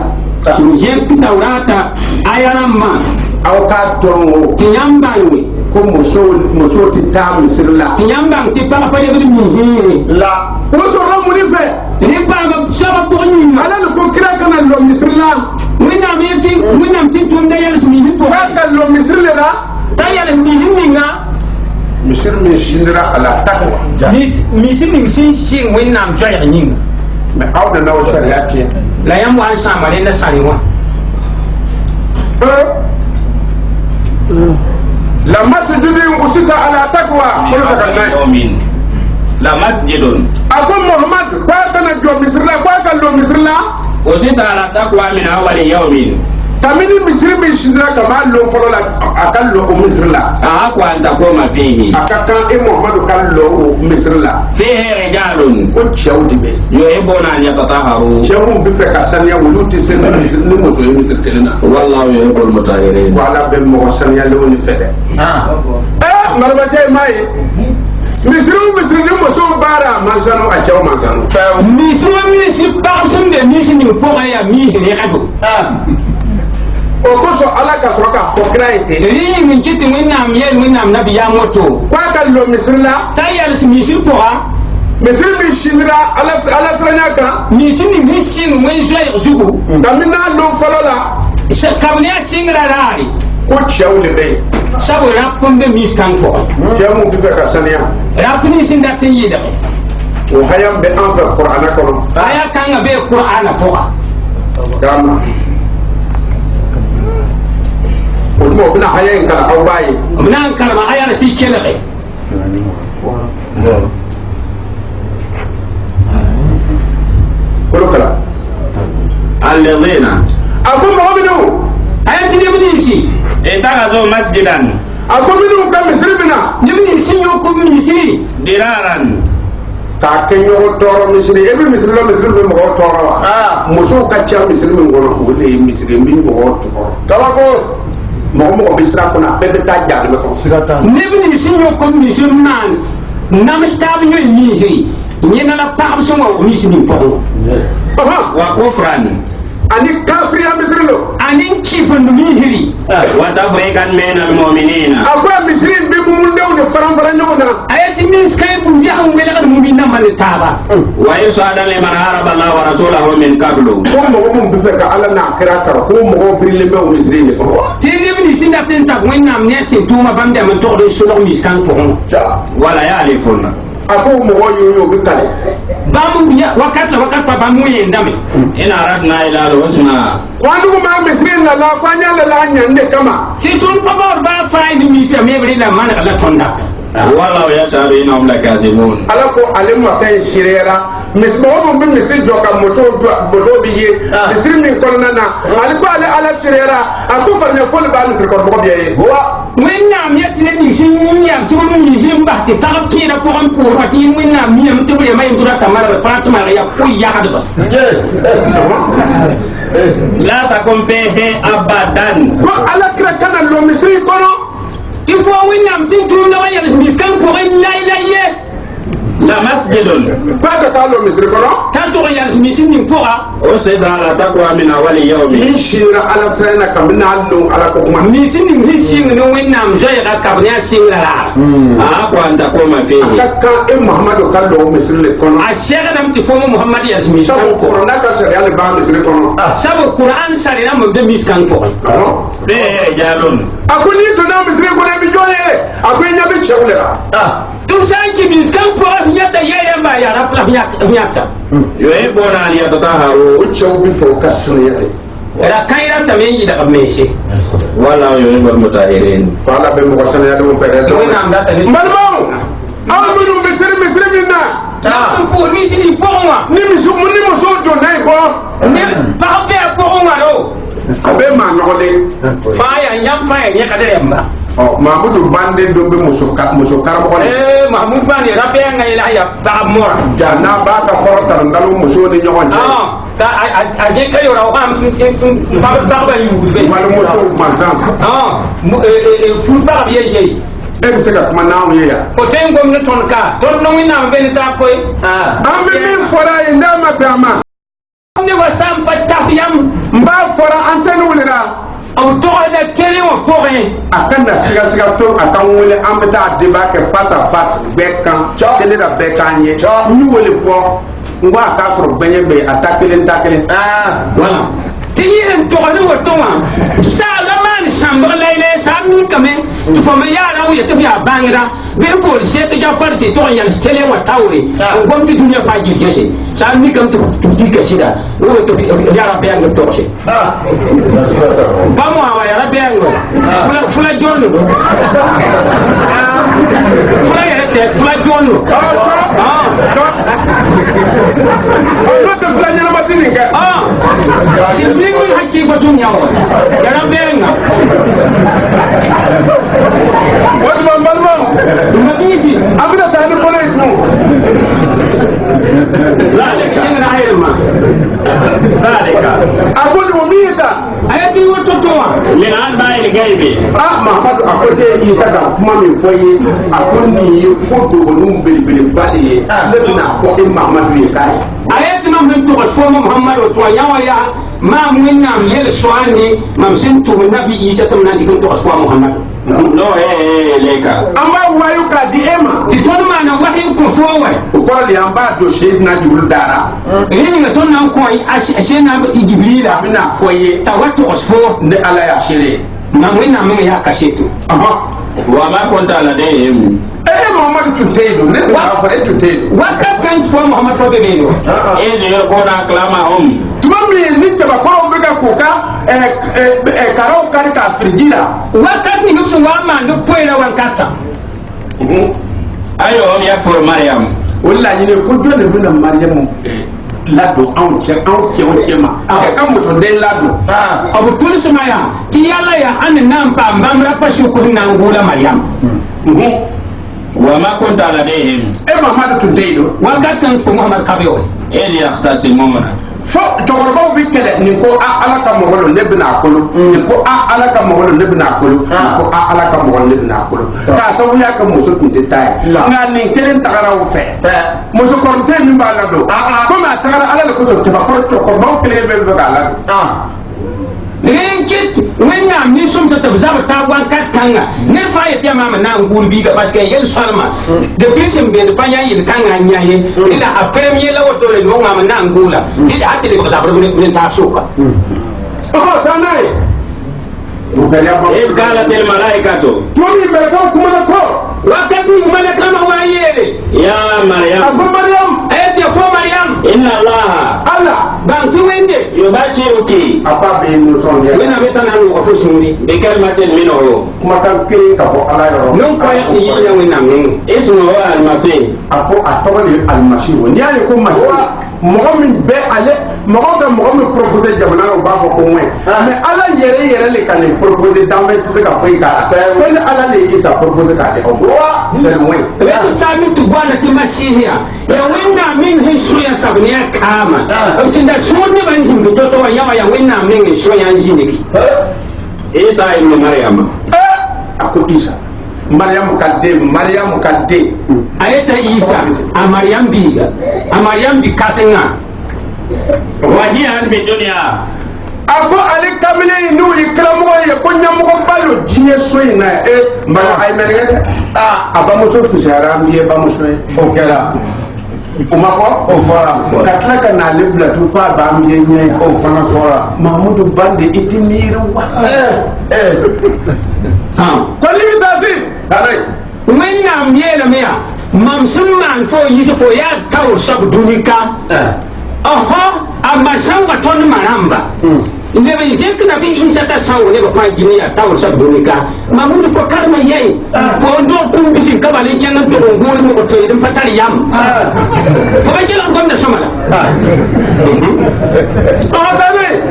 je taurata ayaramma aw ka tongo tiyambanwe ko muso ti ta misirla tiyambang ti pa pa de mi la woso ramuni fe ni pa ga saba ko ni ala ko kira kana lo misirla wina ti tum da yalla mi fo ka lo misirla ta yalla mi hinninga misir mi shindira ala takwa mi sin sin wina am joya ninga me awda na sharia ke la yam wan samare na sariwa la masjidun usisa ala takwa la masjidun akon muhammad kwa kana jo misirla kwa kan lo misirla usisa ala takwa min awwal yawmin tamini misiri mi shindira kama lo folo la akan lo misirla ko anta ko ma fihi akaka muhammad kan lo misirla fihi rijalun ko chawdi be yuhibbuna an yatataharu chawu bi fe ka sanya wuluti sen ni mo so yimi telena wallahu yuhibbul mutahhirin wala be mo sanya lo ni fede marbate mai misiri ni mo so bara mansano a chaw mansano misiri ba sun de misiri ni fo ya mi ne ado o ko so ala ka so ka fo kraite ri min kiti winnam yel winnam nabi ya moto kwa ka lo misirla tayal misiri po ha misiri mi shindira ala franya ka misiri ni sin wen joy zugu kamina lo folo la sa kamne singra rari ko chawle be sabu rapun de miskan po jamu bi fe ka sanya rapuni sin da tin yida o hayam be en fa qur'ana ko aya kan be qur'ana po gama o mo bina hayen kala aw bayi nan kalma aya na ti kelere ko kala alladhina akon mo binu aya ti de bini si itakazu masjidan akon binu ka misiri bina de bini si yo ko misiri diraran ka kenyo toro misiri e bi misiri lo misiri be mo toro wa muso ka cha misiri mo ngono o le misiri min mo toro kala ko mo bisra ko na be ta ja de ko sigata ne bini si yo ko misiri man nam tab yo ni hi ni na la pa so mo misiri po wa kufran ani kafiri ya misiri lo ani kifan mi hiri wa tafriqan min almu'minina akwa misiri be mu ndew ne faram nyona ayati mis kay bu ya on wala mu mi na man taba wa yusada liman haraba Allah wa rasulahu min qablu ko mo bi fe ka ala na kira kar ko mo brille be o misiri ne ko ti ne bini sin da tin sa wonnam ne tin tuma bam da man to do so no miskan po wala yalifuna ako mo yo bi kale bamu ya wakat pa bamu yendame in aradna ila alhusna kwanu ma misiri na la kwanya la nyande kama ti tun pa ba fa ni misiri me bri la man ala tonda wallahu yashhadu innahum lakazibun ala ko alim wa sai shirera mismo bin misri joka moto biye misri min kolona na alko ala sirera ako farnya fol ba ni ko ko biye wa wẽnnaam yet ne ni sẽn yam sẽn mi sẽn bas tɩ tag kẽeda pʋgẽ pʋʋsma tɩ wẽnnaam miyam tɩ b yama yem tɩ ra tamarba pa tɩ maag yaa koy yagdba la takun fihi abadan ko ala kira kana lo misri kono tɩ fo wẽnnaam tɩ tʋʋm la wa yɛls miskan pʋgẽ la ye la masjidun pas ka lo misri kono t'a tʋg yɛls misin ning pʋga usisa ala taqwa min awali yawmi min shira ala sirena kamna lo ala ko kuma misin ning sẽn sɩng ne wẽnnaam zoɛɛga kab ne a sɩng la raara aqua an taquma fihi ka muhammadu kallo misri le kono a sɛgdame tɩ fo mohamad yɛls miskan sabu pʋgẽ corona ka sari ala ba misri kono sabu qur'an sare rãmb d miskan pʋgẽ fihi rijalun akuni to na misri kono bi joye akuni nyabi chewlera tɩ sã n kɩ miskan pʋgẽ f yɛta yɛɛyãmba yaa rapla f yãkta yuhibbuna an yatataharu o chew bi fo ka siriyete ra kãy ratame n yɩlg meese wallahu yuhibbu almutahirin wala be mo sana ya do fere tɩ wẽnnaam data ne malmo aw minu misri minna sẽn pʋʋs misi ning pʋgẽ wã ni mo so do nay ko ne pag bɩ a pʋgẽ wã ro abe ma nogde fãa yaa yãmb fãa yaa yẽkd rẽmba mamudu bande do be muso karamo ko mahmud bãnd ra pɛɛngã yela ya pagb mora ja na ba ka fortar ngalo muso ni nyogon ta a zẽka yora wãm pagba yugd be mal muso manzam fur pagb yeye e se ka kuma na mu ya fo tõe n gom ne tõnd ka tõnd no wẽnnaam be ne taa koe an be min fora inda ma bama ne wa sã n pa taf yam mba fora antene wulira b togsda tẽle wã pʋgẽ akan da siga fo akan wele an bɛ taa débat kɛ face à face bɛɛ kan télé la bɛɛ kan ye ni wele fɔ n ko a k'a sɔrɔ bɛɛ ɲɛ bɛ a ta kelen wala tɩ yɩl n togsd woto wã saala maan sãmbg layle saa mikame tɩ fo me yaara n yetɩ f yaa bãngda bɩ n bool sek ja far tɩ tog n yɛls tẽle wã taoore n gom tɩ dũniyã fãa gil gese saa mikame tɩ f dika sɩda woto yara bɛɛng b togse pa moa wa yara bɛɛng fula jõnno fula yɛrɛ tɛ fula jõnno tɛ fila ɲɛnamati nin kɛ silbigol hakki batum yawa yara bɛɛnga o tuma n balima mabisi an bɛna taa ni kɔnɔ ye tun zalika jengna ayirma zalika a ko o min ye ta ayati woto to wa min anba'il ghaibi mahamadu a ko de i ka ka kuma min fɔ ye a ko nin ye ko dogonin belebeleba de ye ne bɛna fɔ e mahamadu ye k'a ye ayati mam hin to ko muhammad to yawa ya ma wẽnnaam yel soani mam sẽn tʋm nabi isa tɩ m na n dɩk n togs wa mohamad no ilayka an b'a wayo k'a di e ma tɩ tõnd maana wasy n kõ foo wɛ o kɔrɔ de an b'a don seydina jibril dara rẽ ninga tõnd na n kõ a sẽnna jibrila a bɛna fɔ ye t'a wa togs foo ne ala y'a seere mam wẽnnaam meng yaa kaseto wa ma kunta ladayhim muhammadu tun tɛ yen don ne tun b'a fɔ e tun tɛ yen wakat kan fo mohamad fo be be no iz yulquna aqlamahum tuma min ni jabakɔrɔw bɛ ka k'u ka karaw kari k'a firiji la wakat ni nusum wa man do poira wan katta ayyuhum yakfuru maryam o laɲini ko jɔn de bɛna mariyamu ladon anw cɛw ma ka ka musoden ladon abu tulisuma ya ti yala ya an nan pa mbamra pa shukuru nan gula maryam wa ma kunta ladayhim e mamadu tun tɛ yen don wakat kan fo muhammad kabewo iz yahtasimuna fo cɛkɔrɔbaw bi kɛlɛ nin ko ala ka mɔgɔ don ne bɛna a kolo nin ko ala ka mɔgɔ don ne bɛna a kolo nin ko ala ka mɔgɔ don ne bɛna a kolo k'a sababu y'a kɛ muso tun tɛ taa ye nka nin kelen tagara o fɛ musokɔrɔba min b'a ladon komi a tagara ala de kosɔn cɛkɔrɔbaw kelen bɛ fɛ k'a ladon renkit wẽnnaam ni sõm sã tɩ b zab taa wãnkat kãnga ned fãa yetɩ yaa maam na n gũud biiga parce que yel soalma depuis sẽn beed pa yã yel kãngã n yã ye la a premier la woto le mo maam na n gũula tɩ a tɩ lebg zabr ne taab soka إذ قالت الملائكة تومي ملكو كمالكو وكتب ملكا وعيالي يا مريم أبو مريم أيت يا مريم إن الله الله ban tu wende yubashiruki apa be no son ya wena betana no ko fusuri bi kalimatin minhu kuma kan ke ka fo ala yoro non ko ya ci ya wena min ismuhu al-masih ako atawali al-masih ni ale ko masih mɔgɔ min bɛ ale mɔgɔ ka mɔgɔ min proposé jamana na o b'a fɔ ko ŋɔɛ mais ala yɛrɛ le ka nin proposé danfɛ tɛ se ka foyi k'a la ko ni ala le ye Isa proposé k'a kɛ wa c'est ŋɔɛ wetu sami tu bwana ti masihiya ya wena min hi suya sabniya kama sinda sunni ban jimbi toto wa yawa ya wena min hi suya njiniki Isa ibn Maryam ako Isa Maryam ka den ayeta Isa a Maryam biga a Maryam bi kasenga wajihan bi dunya ako ale kamile n'u ye karamɔgɔ ye ko ɲɛmɔgɔba lo diɲɛ so in na mbala ay mɛrɛ a bamuso fisayara an ye bamuso ye o kɛra o ma fɔ o fɔra ka tila ka n'ale bila tu ko a b'an ye ɲɛ yan o fana fɔra Mahamudu Bande i tɛ miiri wa ko ni bɛ taa se kana ye wẽnnaam yeelame yaa mam sẽn maan fo yɩs fo yaa taoor soab dũni ka a ma sãn wa tõnd ma rãmba leb n zẽk nabi Isa t'a sã n wa nebã fãa gĩni yaa taoor soab dũni ka mamud fo karema yɛɛ fo n dog kũm bɩsɩn ka bal n kẽng n tog n gʋʋl mog toeed n pa tar yam fo ba kelg gomda sõma la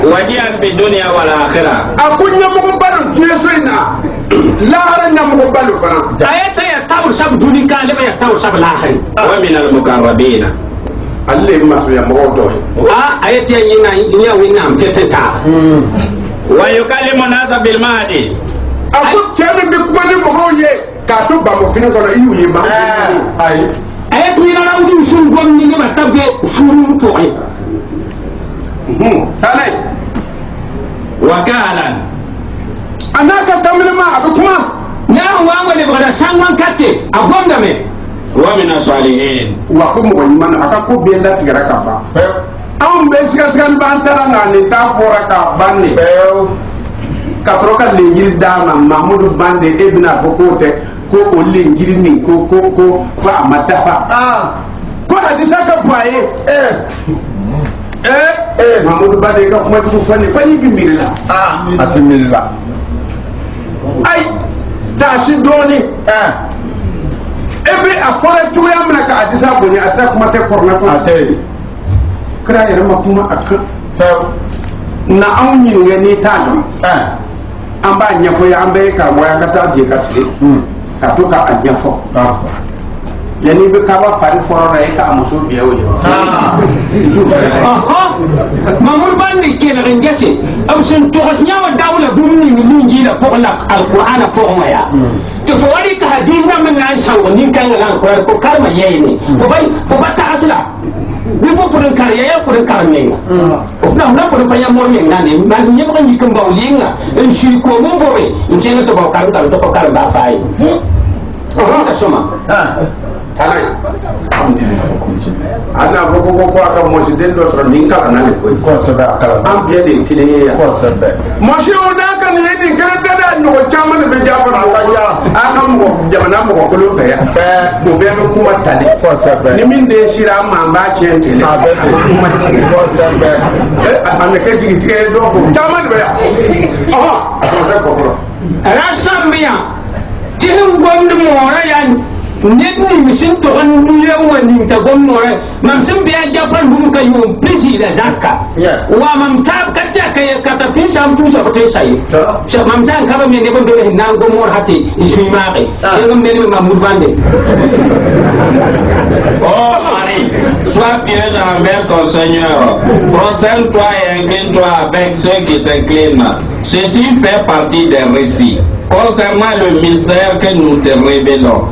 wajihan bi dunya wal akhirah a ko ɲɛmɔgɔba lo diɲɛ so in na lahara ɲɛmɔgɔba lo fana a yeta ya taoor soab dũni ka leb ya taoor soab laasre wa min al-muqarrabin ale le masoya mɔgɔw dɔ ye a yeta ya yẽ wẽnnaam tɩ taa wa yukallimu nasa bil mahdi a ko cɛ min bɛ kuma ni mɔgɔw ye k'a to bamɔfini kɔnɔ i y'u ye ma ayi a yet yẽna rawdum sũn gom ni nebã t'a be furum pʋgẽ tane wa kahlan a n'a ka tamini ma a bɛ kuma ne n wa n wa lebgda sãngman kate a gomdame wa min as-salihin wa ko mɔgɔ ɲuman na a ka ko bɛɛ latigɛra ka ban anw bɛ sigasigani b'an taara nka nin t'a fɔra k'a ban ne ka sɔrɔ ka lenjiri d'a ma Mahamudu Bande e bɛna fɔ k'o tɛ ko o lenjiri nin ko a ma dafa ko hadisa ka bon a ye Mahamudu Bande ka kuma jugu fɔ ne ko n'i bɛ miiri la a tɛ miiri la ayi taasi dɔɔni e bɛ a fɔra cogoya min na ka hadisa bonya hadisa kuma tɛ kɔrɔna ko a tɛ yen kira yɛrɛ ma kuma a kan na anw ɲininka n'i t'a dɔn an b'a ɲɛfɔ ye an bɛɛ ye karamɔgɔ an ka taa je ka sigi ka to k'a ɲɛfɔ yanni bɛ kaba fari fɔlɔ la e k'a muso biya o ye Mahamudu Bande kelg n gese b sẽn togs yãwa daola bũmb ning lingiilã pʋgẽ la alqur'ana pʋgẽ wã yaa tɩ fo wa rɩk hadiis rãmb n na n sãng nin-kãngã la alqur'an ko karema yɛɛne fo ba tags la bɩ fo pʋd n kar ya yaa pʋd n karem menga f na pʋd n pa yã mor meng nane maan yẽbg n yik n bao yɩnga n sui koom n bobe n kẽng tɩ bao karem tɩ pa karem baa faa ye da sõma ana fɔ ko a ka mɔsiden dɔ sɔrɔ nin kalan na de koyi kosɛbɛ a kalan an bɛɛ de ye kelen ye yan kosɛbɛ mɔsi o n'a ka nin ye nin kelen tɛ dɛ ɲɔgɔn caman de bɛ diya fana a ka ja an ka mɔgɔ jamana mɔgɔ kolon fɛ yan o bɛɛ bɛ kuma tali kosɛbɛ ni min de sira an ma an b'a tiɲɛ tele a bɛ kuma tigɛ kosɛbɛ a bɛ kɛ jigi tigɛ ye dɔw fɔ caman de bɛ yan a tɔgɔ tɛ kɔkɔrɔ ra sãmb yã tɩ sẽn gomd moorã yaa ned ning sẽn tog n nuya n wa ning t'a gom noorã mam sẽn bɩ a jafan bũmb ka yʋʋm pisiida zaka wa mam taab ka tɛka ye ka ta pĩn sãam tũusa b tõe sa ye mam sã n ka ba me neb n be sẽn na n gom moor ha tɩ n sũy maage yẽng n meneme Mahamudu Bande Oh Marie, sois pieuse envers ton Seigneur. Prosterne-toi et incline-toi avec ceux qui s'inclinent. Ceci fait partie des récits. Concernant le mystère que nous te révélons,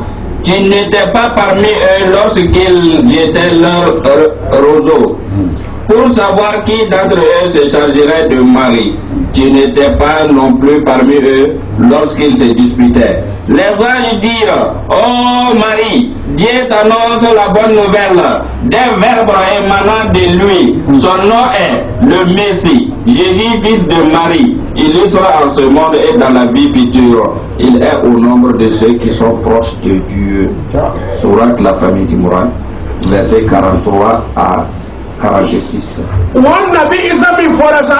tu n'étais pas parmi eux lorsqu'ils jetaient leur roseau. Pour savoir qui d'entre eux se chargerait de Marie, tu n'étais pas non plus parmi eux lorsqu'ils se disputaient. Les anges dirent: Oh Marie, Dieu t'annonce la bonne nouvelle d'un Verbe émanant de lui. Son nom est le Messie, Jésus, fils de Marie. Il y sera en ce monde et dans la vie future. Il est au nombre de ceux qui sont proches de Dieu. Sourate la famille d'Imran, versets 43 à 46. won nabi isa min fora sa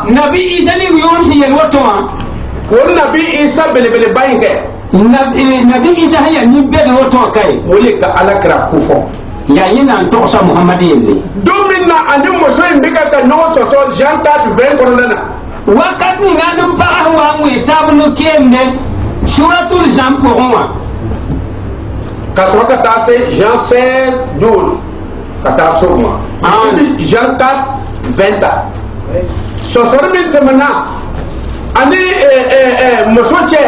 nabi isa ni yon si yen woto won nabi isa belebele bayinge nabi isa haya ni be de woto kay wole ka alakra kufo ya yina to sa muhammad yelle domina andi moso imbika ka no so Jean 4 20 korona wakat ni ngandum pa wa mu tabnu kenne suratul jampuwa ka to ka ta fait Jean 16 12 ka ta so moi Jean 4 20 so so min temana ani moso che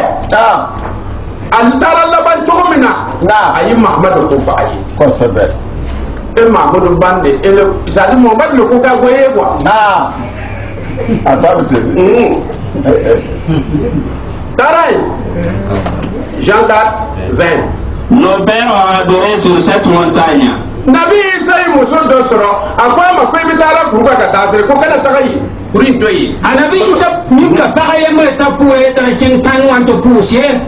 antara laban togomina ayi Muhammad ko fa ayi ko sabe Muhammad bande ele zali Muhammad le ko ka goye quoi atabte taray Jean 4 20 Nos pères ont adoré sur cette montagne. nabi isa yi muso do soro akwa ma ko ibitara kuruka ka tafere ko kana tagayi kuri doyi anabi isa min ka bagaye mo ta puwe ta cin tan wanto pusiye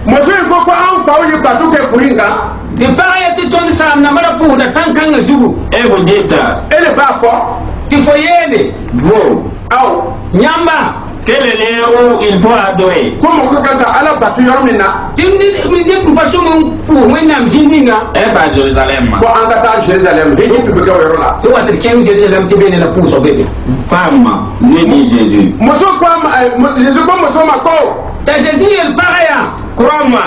muso ko ko an fawo yi batu ke kuringa de bagaye ti ton sam na mara pu da tan kan zugu Et vous dites, ele ba fo ti foyele vous, aw nyamba quel est l'héros il faut adorer? ko mo ko kanga ala batu yormina tinni ni mpasumu pu wenam jininga Est à Jérusalem. ko an ka ta Jerusalem hiji tu be ko yorona to wa de ken jerusalem ti bene la puso bebe Femme, ne dit Jésus. muso ko Jésus ko muso ma ko ta jésus el bagaya Crois-moi,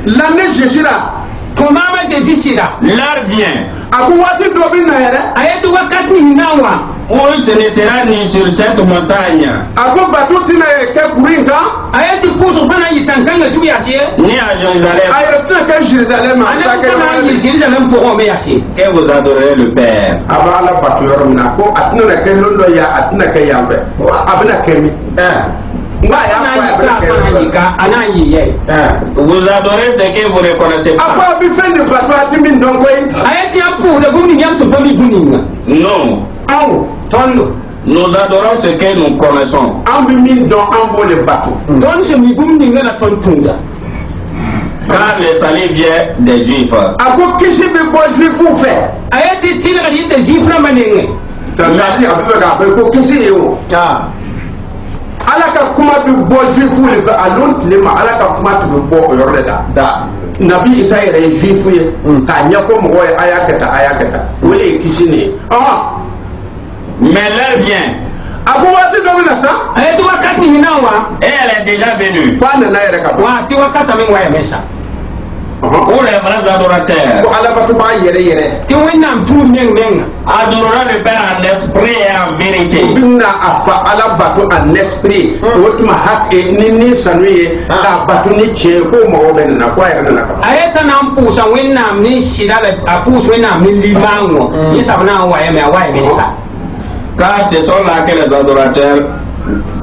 l'année Jésus là ko mama jésus sira l'heure vient aku wati do bin na yere ayati wakati nawa où ce ne sera ni sur cette montagne, ako batu tina ke kuringa ayati puso kana yitankanga zugu yasiye ni à Jérusalem, ayo tna ke Jerusalem ana kana yi jerusalem pour me yasiye que vous adorez le Père. aba ala batu yormina ko atna na ke londo ya atna ke yambe abna ke mi ngwa ya ana yi ye Vous adorez ce que vous ne reconnaissez pas. apa bi fendi batu atimin dongoy ayati apu da gumi nyam so fami buninga Non, aw tondo nous adorons ce que nous connaissons. an bi min don an bo le batu ton se mi buninga la ton tunda Car le salut vient des Juifs. ako kisi bi bo juifu fe ayati tilga yita jifra manenge sallati abu ka ko kisi yo ala ka kuma bi bo juifu le fa alon tilema ala ka kuma bi bo yorle da nabi isa yɛrɛ ye juifu ye k'a ɲɛfɔ mɔgɔw ye a y'a kɛ tan a y'a kɛ tan o de ye kisi nin ye Mais l'heure vient a ko waati dɔ bɛ na sa ayati wakati hinawa et elle est déjà venue f'a nana yɛrɛ ka bɔ wati wakata min waya mesa où les vrais adorateurs ko alabatɔbaga yɛrɛ yɛrɛ ti wenam tur menga adoreront le Père en esprit et en vérité. u bɛna a fa ala bato en esprit o tuma ni sanu ye k'a bato ni tiɲɛ ye ko mɔgɔw bɛ nana ko a yɛrɛ nana ka ban ayata nan pusa wenam ni sira la a pus wenam ni limango ni sabna waya mesa Car ce sont là que les adorateurs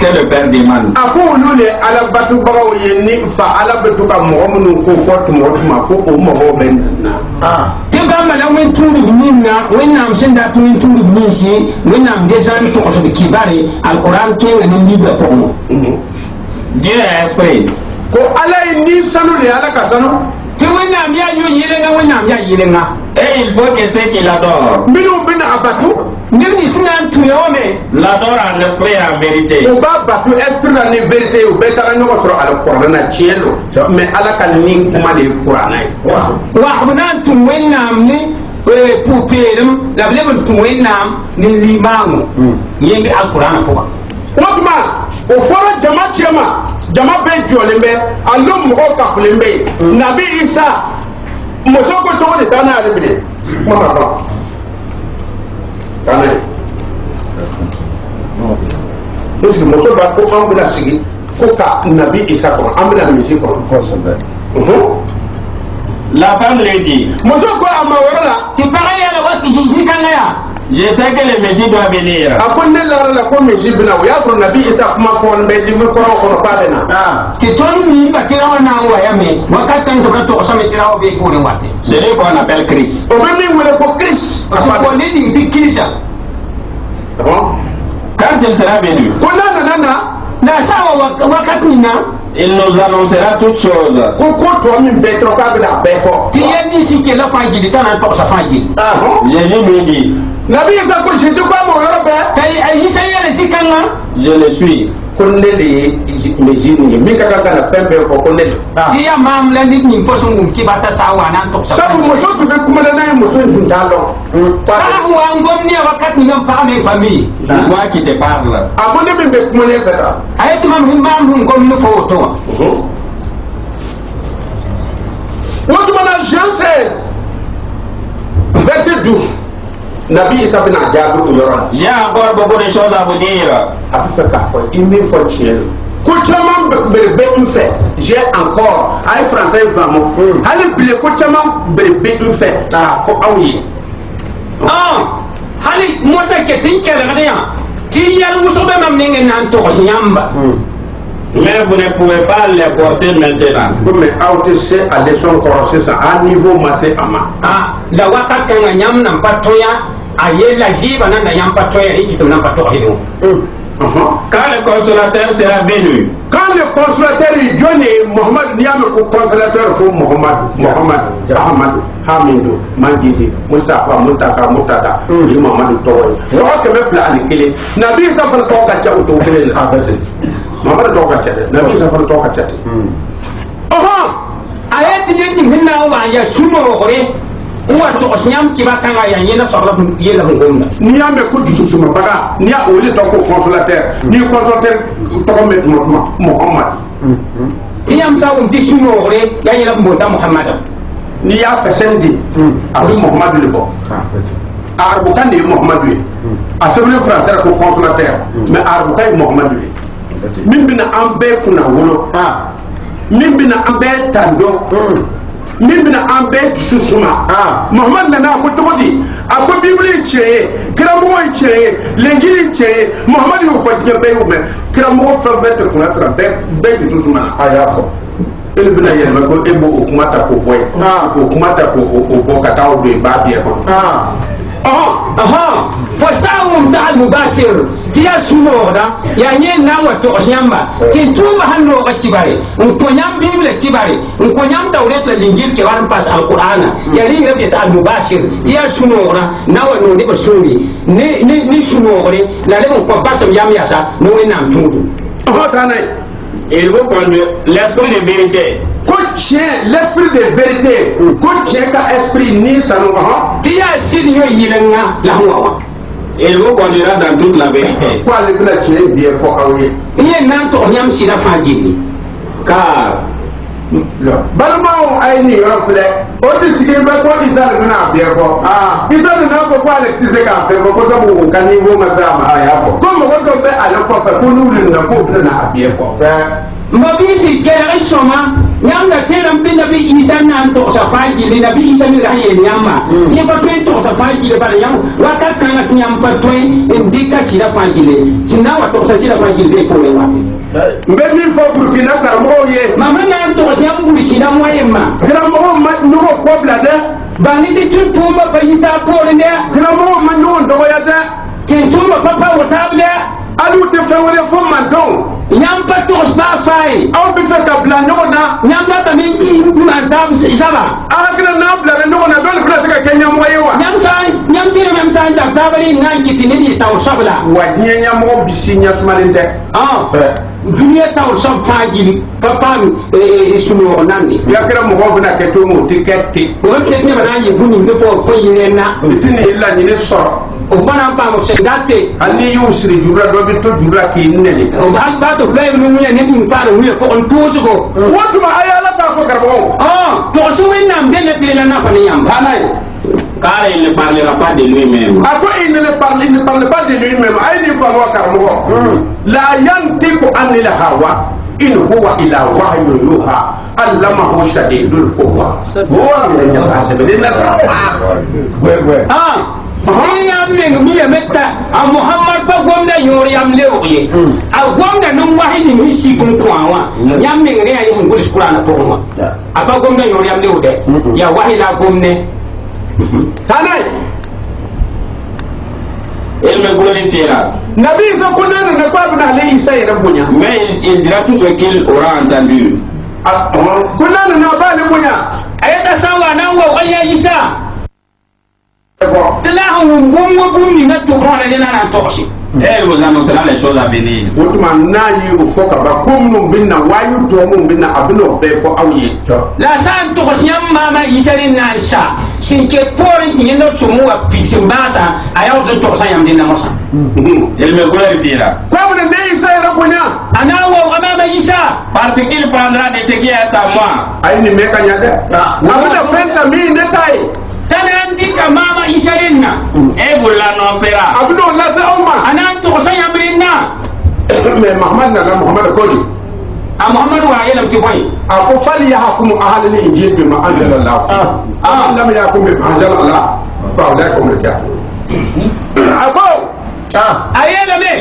que le Père demande. a ko olu le alabatobagaw ye ni fa ala bɛ to ka mɔgɔ minnu ko fɔ tuma o tuma ko o mɔgɔw bɛ nana ti bamba la wen turu minna wenam senda tumin turu minsi wenam desan to so kibare alquran ke ni libe ko Dieu est esprit. ko ala ye ni sanu de ala ka sanu ti wenam ya yo yirenga wenam ya yirenga Et il faut que ceux qui l'adorent minnu bɛna a batu ni sinan tuyome l'adorent en esprit et en vérité. u b'a batu esprit la ni vérité u bɛɛ taga ɲɔgɔn sɔrɔ ala kuranɛ na tiɲɛ don mais ala ka ni kuma de ye kuranɛ ye wa bunan tun wenam ni puperum la blebul tun wenam ni limango yembi alquran ko o tuma o fɔra jama cɛ ma jama bɛɛ jɔlen bɛ a lo mɔgɔw kafilen bɛ yen nabi isa muso ko cogo di taa n'a yɛrɛ bilen kuma ma ban taa n'a ye o sigi muso b'a ko an bɛna sigi ko ka nabi isa kɔnɔ an bɛna misi kɔnɔ La femme lui dit, muso ko a ma yɔrɔ la ti bagaya la wa kiji kanga ya je sais que le Messie doit venir. a ko ne lara la ko misi bɛna o y'a sɔrɔ nabi isa kuma fɔ bɛ dimi kɔrɔ kɔnɔ k'a bɛ na ti ton mi ba kirawa na waya me wakati to ka to so me kirawa be ko ne wate Celui qu'on appelle Christ. o bɛ min wele ko Christ parce que ne ni ti kirisa Quand il sera venu, ko n'a nana na sawa wakati na il nous annoncera toutes choses. ko tɔ min bɛɛ tɔrɔ k'a bɛna a bɛɛ fɔ ti yenni si ke la fa jidi tan to sa fa jidi Jésus lui dit, Nabi Isa ko Jésus ba mo yoro be kay ay isa yele sikanga Je le suis. konne de mejini mi ka ka na fembe ko konne ti ya mam la nit ni fo sungum ci bata sawa nan tok sa sabu mo so to be kuma na nay mo so njun dalo para wa ngom ni wakat ni ngam pa me famille C'est moi qui te parle. abonde be be kuma ne fata ayati mam ngom ni fo to wotu mana Jean 16 verset 12 Nabi Isa bin Ajadu ko yoro J'ai encore beaucoup de choses à vous dire. a fait ka fo imi fo chien ko chama be nfe j'ai encore ay français famo hali bile ko chama be nfe ta fo awye hali mosa ke tin kele gadiya ti yal wuso be mam ngi nan to ko nyamba Mais vous ne pouvez pas les porter maintenant. comme auto c'est à leçon corser ça à niveau massé ama la wakat kan nyam nan patoya aye la jiba nan da yam patoya ri kitum nan patoya hido Quand le consolateur sera venu, quand le consolateur est donné Mohamed Niame ko consolateur ko Mohamed Ahmad Hamidou Manjidi Mustafa Mutaka Mutata Mohamed Toy yo ke be fla ali kele nabi sa fa to ka cha to kele na abete Mohamed to ka cha nabi sa fa to ka cha ayati ni hinna wa ya sumo gore wa to nyam ci bakanga ya nyina sabla yela ngomna ni ambe ko du suma baga ni a oli to ko consolateur ni consolateur to ko met Mohamed tiyam sa ti sumo gore ya yela mbota Muhammad ni ya fesendi abu Mohamed le bo arabu kan ni Mohamed a sebele français ko consolateur mais arabu kan Mohamed min bina ambe kuna wolo min bina ambe tando min bina ambe susuma Muhammad nana ko togodi ako bible cheye kramo cheye lengiri cheye Muhammad yo fa jembe yo me kramo fa vete kuna tra be susuma ayafo ele bina yelma ko ebo okumata ko boy okumata ko obo kata o be ba bi e ko فساهم تاع المباشر تيا سمودا يعني ناوى توشيامبا تنتوما هنو اتباري نكونيام بيبل اتباري نكونيام توريت الانجيل كوان باس القران يعني ربي تاع المباشر تيا سمودا ناوى نو دي بسوري ني سموري لا لم كو باس يام ياسا نو نام تودو il vous conduit l'esprit de vérité. Contient l'esprit de vérité. Contient ka esprit ni sanu Dia sidi yo yilenga la huwa. Il vous conduira dans toute la vérité. Quoi le bla tient bien fort awi. Ye nan to nyam sida fajili. Car balmao ay ni yo fle o ti sigi ba ko izal na bien fort izal na ko kwa le tise ka pe ko ko bu kan ni bo ma sa ma ya fort comme ko do be ala ko fa ko nu le na ko na bien fort mabisi kera soma nyamna tera mpinda bi isa nan to sa fajili na bi isa ni raye nyama ye ba pe to sa fajili ba nyam wakat kan nyam pa toy indika sida fajili sina wa to sa sida fajili be ko le wa mbe mi fo Burkina karamo ye mama nan to sa Burkina moyema karamo ma no ko blade bani di tuntumba bayita pole ne karamo ma no ndo ya da tuntumba papa wotable alu te fawre fo manton nyam pa to sa fay aw bi fe ka bla no na nyam da ta min ki man tab saba akra na bla no na dol bla ka kenya moyewa nyam tire mem sa ja tabali na kitini di taw sabla wa nyanya mo bisi nya smalinde dunia taw sab fajili papa sumo nandi yakra mo go na ke to mo tiketi o ke ne bana yi buni ne fo ko yine na bitini illa ni ne so o bana pa mo sengate ani yusri jura do bi to jura ki nene o ba to play no munya ne din fa do ko on tozo ko wotu ma ayala ta ko garbo to so wenam den ne tire na fa ne yam tanay car il ne parlera pas de lui-même. Ako il ne parle pas de lui-même. Aïe, il faut voir carrément. La yantiku anil hawa. In huwa ila wahyu yuha. Allamahu shadidul quwwa. Huwa min yahasabin nasa. Ouais. yam meng mi metta a Muhammad pa gomda yori yam lewye a gomda non wahini mi si kun kwawa yam meng re ayi ngul Qur'an to ma a pa gomda yori yam lewde ya wahila gomne Tanay. Il me glorifiera. Nabi Zakunan ne pas na le Isa ira bunya. Mais il dira tout ce qu'il aura entendu. Kunan na ba le bunya. ayata sawa nan wa wanya Isa là on bon ni na to ron le na toshi Elle vous annoncera les choses à venir. La san to siam mama isari na sha sin ke pore ti no chumu wa pixin basa ayaw to sayam din na mosa. Elle me glorifiera. Ana wa mama isa Parce qu'il prendra de ce qui est à moi. Tanandi ka mama isarinna Et vous l'annoncera. ana to sayam rinna mais Muhammad Koli Muhammad wa yelam ti boy ako fali yahkum ahli al-injil bima anzala Allah lam yahkum bima anzala Allah fa ulaikum al-kafirun ako ayela me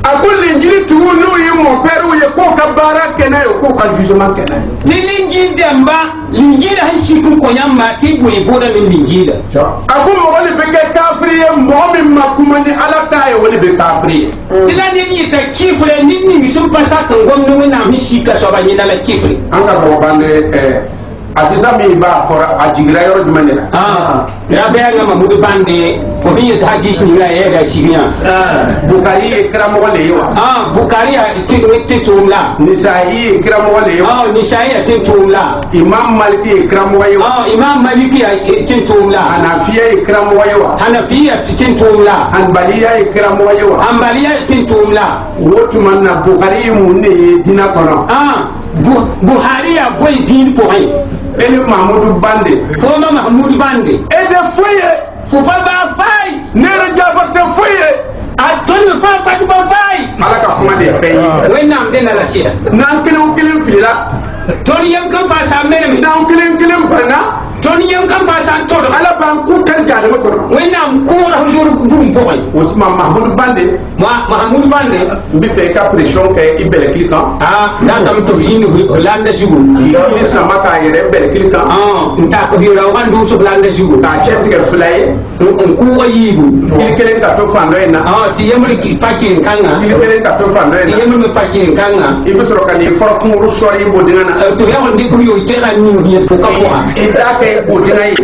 akul l'injil tuunu yi mo peru ye ko kabara kena yo ko ka jugement kena linjil damba linjil han shikun ko yamma ti boy boda min linjil ako mo wali be kafiriye mo min makuma ni ala ta ye wali be kafiriye tilani ni ta kifre ni sun pasa kan gwamnati na mi shika so ba ni na la kifre an ka ko bande adisa mi ba fora ajigira yoro jumane ya be nga mamudu bande ko bi ta hadis ni la ya shibiya bukari ikram wala yawa bukari ya ti tumla nisai ikram wala yawa nisai ya ti tumla imam maliki ikram wala yawa imam maliki ya ti tumla hanafiya ikram wala yawa hanafiya ti tumla hanbaliya ikram wala yawa hanbaliya ti tumla wotu manna bukari munne dina kono buhari ya boy din point ele mahmudu bande foma mahmudu bande e de foye fo pa ba fay nere jafarte foye a toni fa ba fay ala ka kuma de fay wenam de na la sira nan kilim filila toni yam kan fa sa mere nan kilim bana toni yam kan fa sa to ala ban ku kan gade ma ko wenam ko la jour bum boy Ousmane mahmudu bande mahmudu bande bi fe ka pression ke ibele klikan da tam to hinu landa jugo ni sama ka yere ibele klikan nta ko hira wandu so landa jugo ka chef ke fulaye ko wayibu il kelen ka to fando ina ti yamri ki paki kanga il kelen ka to fando ti ina yamri paki kanga ibu soro kan ni for ko ru sori bo dingana to ya won dikuru yo tera ni ni ko ka ko ida ke bo dinai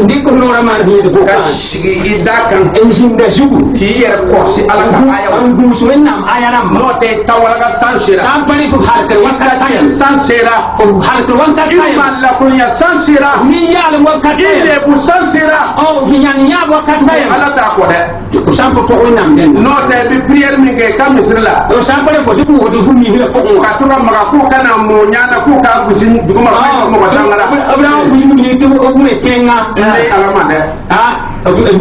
dikuru no rama ni ko ka ka shigi ida kan enjin da jugo ki yer ko si ala ka aya an gusu wenam ayaram no te tawala ka sansira sampani ko harkar wakka tayan sansira ko harkar wakka tayan imma la kun ya sansira ni yal wakka tayan ile bu sansira fi yan ya wakka tayan ala ta ko de ko sampo ko wenam den no te bi prière mi ke kam misrila o sampani ko su ko fu mi hila ko ka to ma ko kana mo nyana ko ka gusin duguma ko mo sangara abra ko ni te ko me tenga ne alama de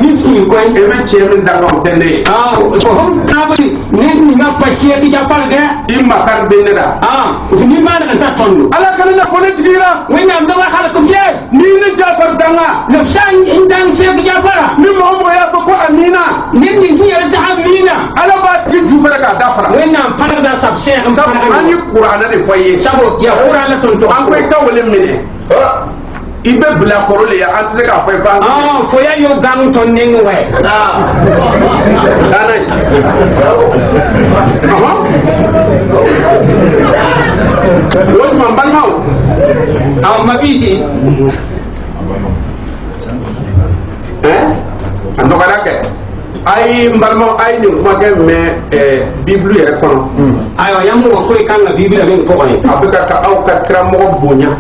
mi ti ko e me chemin da ko tende ko hom kabati ni ma pasiye ki japar de imma kan beneda ni ma na ta tondo ala kan na ko ne tigira wenam da wa hala ko fiye ni ne jafar danga na san indan se ki japara ni mo ya ko amina ni si ya ta amina ala ba ti ju fara ka dafara wenam fara da sab se am sabu ani qur'ana de foye sabo ya qur'ana ton to an ko ka wole mine ibe bla korole ya antse ka foye fa fo ya yo gam ton ning we dana wot man balmaw mabisi ando kala ke ay mbalmo ay ni kuma ke me bible yere kono ayo yamu ko kan la bible ben ko ay abika ka aw ka kramo bonya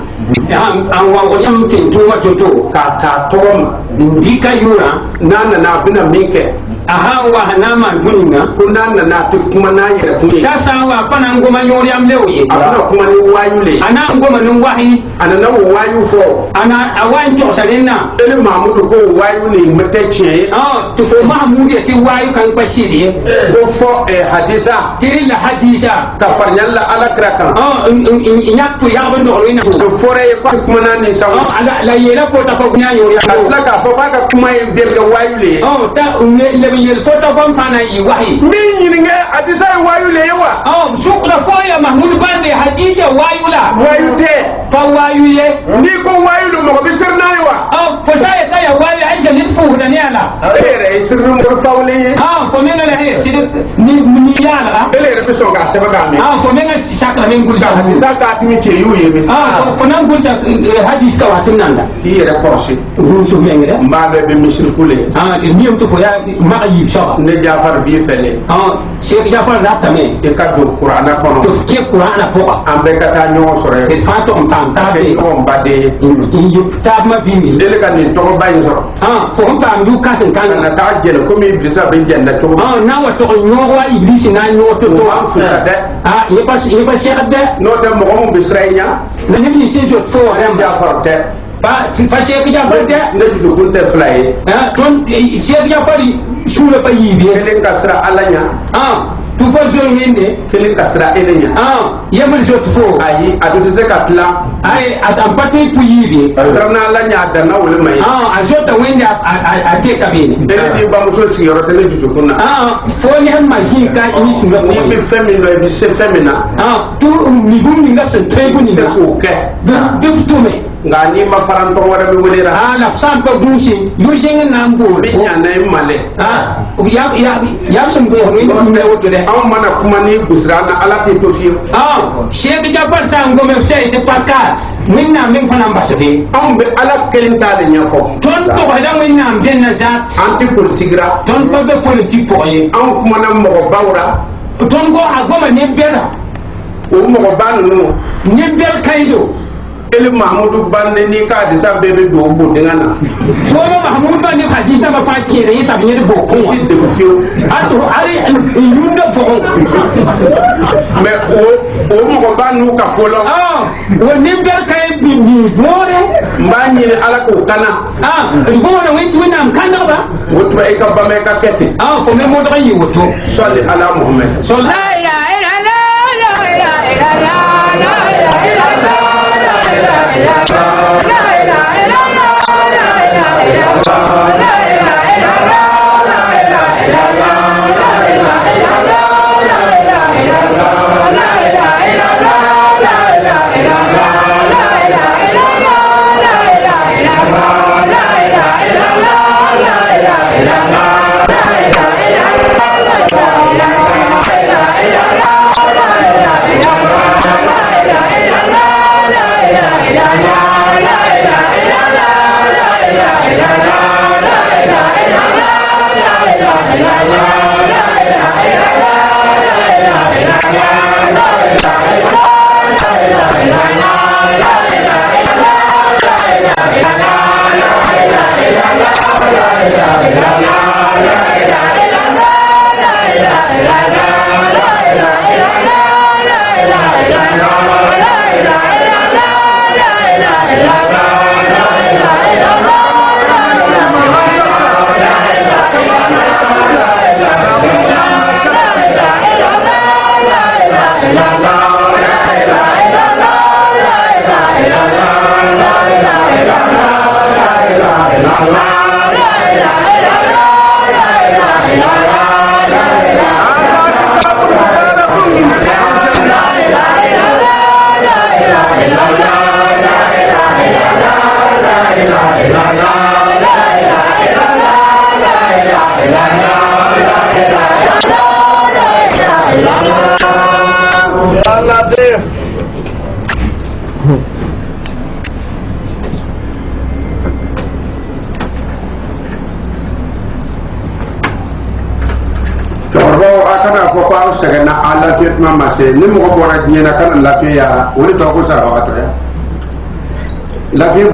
an wa ko yam tin tuma to ka ta tom ndika yura nana na bina minke aha wa hanama buninga kunana na tu kuma na yere kuni ta sa wa pana ngoma yori am lewi abuna kuma ni wayule ana ngoma nun wahi ana na wayu fo ana awan to sarenna ele mahmudu ko wayu ni mete chie to fo mahmud ya ti wayu kan kwashiri ko fo hadisa tiri la hadisa ta farnyalla ala krakan inyak to ya bando ina to fore ko kuma na ni sawo ala la yela ko ta ko nya yori am la ka fo ba ka kuma e belga wayule ta le yel foto bam fana yi wahi min yinge hadisa wayule yawa shukra fo ya mahmud bande hadisa wayula wayute fa wayule ni ko wayulu mo bisirna yawa fo sai ta ya wayu aisha lifu da ne ala ere sirru mo fawle fo menga la he sidik ni yala ele re so ga se ba ga me fo menga sakra men gulsa hadisa ka timi ke yu ye mi fo nan gulsa hadis ka watin nanda ti re korsi ruso menga mbabe be misir kule ni am to fo ya ma yib shaba ne jafar bi fele Cheikh Jafar raptame e ka do qur'ana kono to ke qur'ana poka ambe ka ta nyo sore te fato on pam tabe on bade in yip tab ma bini dele ka ni to ba yin soro fo on pam du kasen kan na ta jele ko mi iblisa be janna to na wa to nyo wa iblis na nyo to to ye pas cheikh de no de mo mo bisranya na ni bi se jot fo ram jafar te fa Cheikh Jafar de ne judo kunte fly ton Cheikh Jafar shule pa yibi kelen kasra alanya tu ko zo ngende kelen kasra elenya yamal jot fo ayi adu se katla ay atam pate pu yibi sarna alanya da na wole mai azota wende a te kabini ele di ba muso sigoro te ne judo kunna fo ni han machine ka ini sura ni bi femino bi se femina tu mi bum ni ngafse trebu ni se ko ke de tume nga ni ma faranto wara be wolera la sam pa gusi yusing nambo bi nya na male ya sam be ho ni me woto de aw mana kuma ni gusrana ala te to fi Cheikh Jafar sang go me sey de pakka min na min fana mbasafi aw be ala kelenta de nya fo ton to hada min na jenna zat anti politique ra ton ko be politique po ye aw kuma na mo bawra ton go agoma ne bera o mo banu no ne ber kaydo ele mahmudu banne ni ka de sa bebe do bo dingana folo mahmud banne hadisa ba fa kire yi sabi ne bo ko de fiu ato ari yunda fo mais o mo banu ka polo wo ne ber kay bi ni bore mbani ni ala ko kana go na wen tuina am kana ba wotu ba e ka ba me ka kete fo me mo da yi woto salli ala muhammad sallallahu akana fo ko segena ala tetma marché ni mo ko bora diena kan la fiya woni to ko sa wato ya la fiya